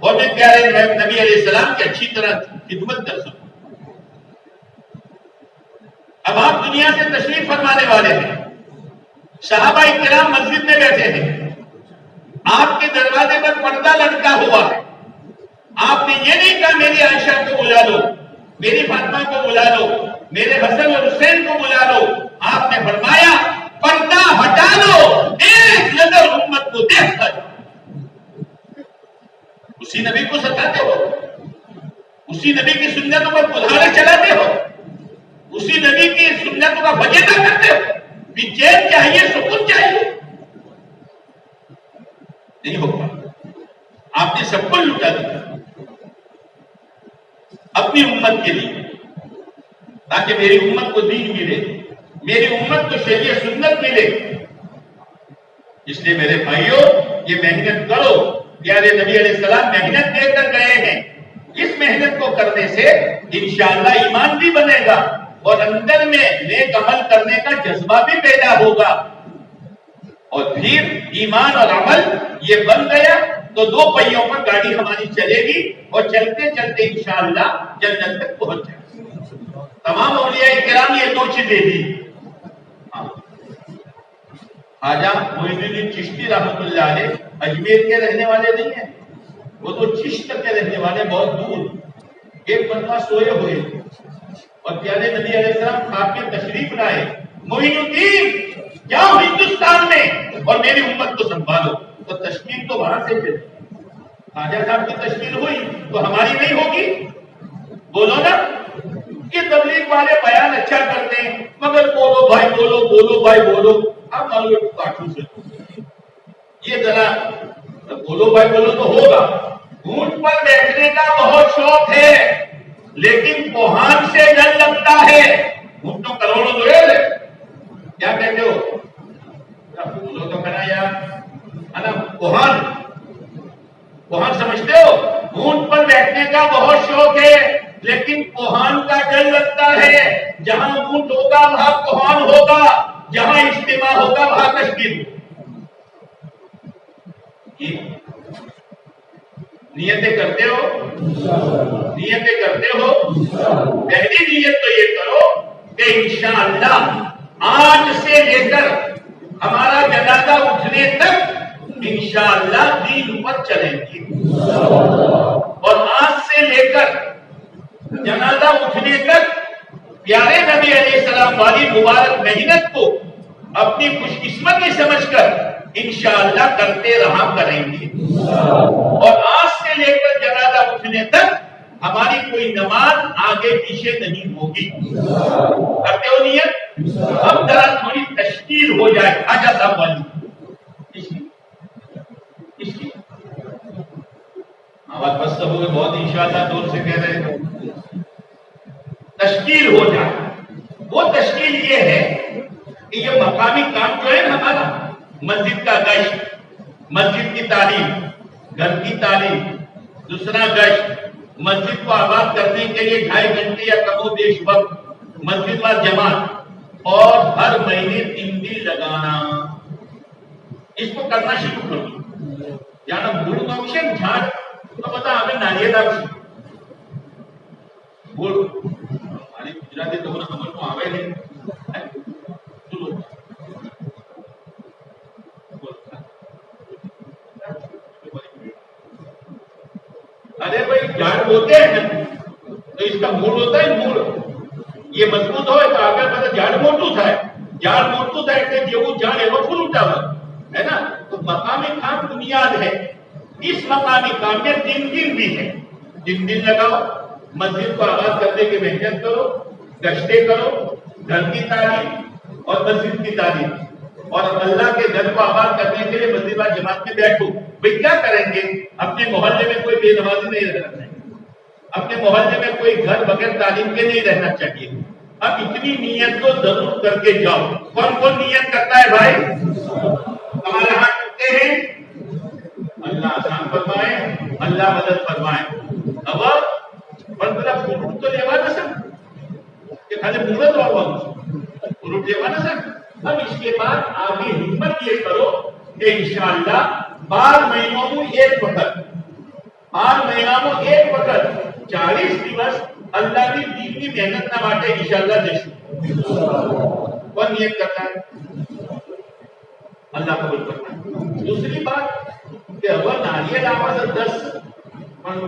S1: اور میں پیارے نبی علیہ السلام کی اچھی طرح خدمت کر سکوں. اب آپ دنیا سے تشریف فرمانے والے ہیں. صحابہ کرام مسجد میں بیٹھے ہیں. آپ کے دروازے پر پردہ لٹکا ہوا ہے. آپ نے یہ نہیں کہا میری عائشہ کو بلا لو، میری فاطمہ کو بلا لو، میرے حسن اور حسین کو بلا لو. آپ نے فرمایا پردہ ہٹا لو، ایک نظر امت کو دیکھ کر. اسی نبی کو ستاتے ہو، اسی نبی کی سنتوں پر کلہاڑے چلاتے ہو، اسی نبی کی سنتوں کا وجہ نہ کرتے ہو بھی چین چاہیے سکون چاہیے نہیں ہوگا آپ نے سب کو لٹا دیا اپنی امت کے لیے تاکہ میری امت کو دین ملے میری امت کو شریعت سنت ملے اس لیے میرے بھائیوں یہ محنت کرو پیارے نبی علیہ السلام محنت دے کر گئے ہیں اس محنت کو کرنے سے انشاءاللہ ایمان بھی بنے گا اور اندر میں نیک عمل کرنے کا جذبہ بھی پیدا ہوگا اور پھر ایمان اور عمل یہ بن گیا تو دو پہیوں پر گاڑی ہماری چلے گی اور چلتے چلتے انشاءاللہ جنت تک پہنچ جائے تمام اولیاء کرام یہ دو چیزیں دی خواجہ معین الدین چشتی رحمۃ اللہ علیہ اجمیر کے رہنے والے نہیں ہیں وہ تو چشت کے رہنے والے بہت دور ایک مرتبہ سوئے ہوئے اور پیارے نبی علیہ السلام خواب میں تشریف لائے معین الدین جاؤ ہندوستان میں اور میری امت کو سنبھالو تو تشکیل تو وہاں سے چلے خواجہ صاحب کی تشکیل ہوئی تو ہماری نہیں ہوگی بولو نا یہ تبلیغ والے بیان اچھا کرتے ہیں مگر بولو بھائی بولو بولو بھائی بولو اب معلوم کاٹوں سے یہ ذرا بولو بھائی بولو تو ہوگا اونٹ پر بیٹھنے کا بہت شوق ہے لیکن کوہان سے ڈر لگتا ہے اونٹ تو کروڑوں جو ہے کیا کہتے ہو بولو تو کہنا یار کوہان کوہان سمجھتے ہو اونٹ پر بیٹھنے کا بہت شوق ہے لیکن کوہان کا ڈر لگتا ہے جہاں اونٹ ہوگا وہاں کوہان ہوگا جہاں اجتماع ہوگا وہاں تشکیل نیتیں کرتے ہو نیتیں کرتے ہو پہلی نیت تو یہ کرو کہ انشاءاللہ آج سے لے کر ہمارا جنازہ اٹھنے تک انشاءاللہ دین پر چلیں گے اور آج سے لے کر جنازہ اٹھنے تک پیارے نبی علیہ السلام والی مبارک محنت کو اپنی خوش قسمتی سمجھ کر انشاءاللہ کرتے رہا کریں گے اور آج سے لے کر جنازہ اٹھنے تک ہماری کوئی نماز آگے پیچھے نہیں ہوگی کرتے ہو نیت اب ذرا تھوڑی تشکیل ہو جائے خواجہ صاحب والی اس کی آواز بس سب ہوئے بہت انشاءاللہ دور سے کہہ رہے ہیں تشکیل ہو جائے وہ تشکیل یہ ہے کہ یہ مقامی کام جو ہے ہمارا مسجد کا گشت مسجد کی تعلیم گھر کی تعلیم دوسرا گشت مسجد کو آباد کرنے کے لیے 2.5 گھنٹے یا کم و بیش وقت مسجد وال جماعت اور ہر مہینے 3 دن لگانا اس کو کرنا شروع کر دو یعنی بھول فنکشن جھاڑ تو پتا ہمیں ناریل آپ بھول ہماری گجراتی تو ہمیں کو آوے نہیں ارے بھائی جھاڑ بولتے ہیں تو اس کا موڑ ہوتا ہے موڑ یہ مضبوط ہوئے تو آگے پتا جھاڑ موٹو تھا جھاڑ موٹو تھا کہ جو وہ جھاڑ ہے وہ پھول اٹھا ہوا ہے نا تو مقامی کام بنیاد ہے اس مقامی کام میں 3 دن بھی ہے 3 دن لگاؤ مسجد کو آباد کرنے کی محنت کرو گشتے کرو گھر کی تعلیم اور مسجد کی تعلیم اور اللہ کے گھر کو آباد کرنے کے لیے مسجد وال جماعت میں بیٹھو بھائی کیا کریں گے اپنے محلے میں کوئی بے نمازی نہیں رہنا چاہیے اپنے محلے میں کوئی گھر بغیر تعلیم کے نہیں رہنا چاہیے اب اتنی نیت کو ضرور کر کے جاؤ کون کون نیت کرتا ہے بھائی ہمارے ہاتھ کرتے ہیں اللہ آسان فرمائے اللہ مدد فرمائے اب مطلب فروٹ تو لیوا نہ سک کہ خالی مورت ہوا فروٹ لیوا نہ سک اب اس کے بعد آگے ہمت یہ کرو کہ انشاءاللہ 12 مہینوں میں ایک وقت 12 مہینوں میں ایک وقت 40 દિવસ اللہ کی دین کی محنت نہ بانٹے انشاءاللہ دیشو کون نیت کرتا ہے اللہ قبول کرتا ہے دوسری بات کہ اگر ناریل آواز 10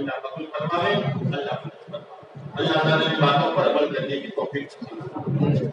S1: اللہ قبول فرمائے، اللہ قبول فرمائے، اللہ تعالیٰ نے باتوں پر عمل کرنے کی توفیق عطا فرمائے۔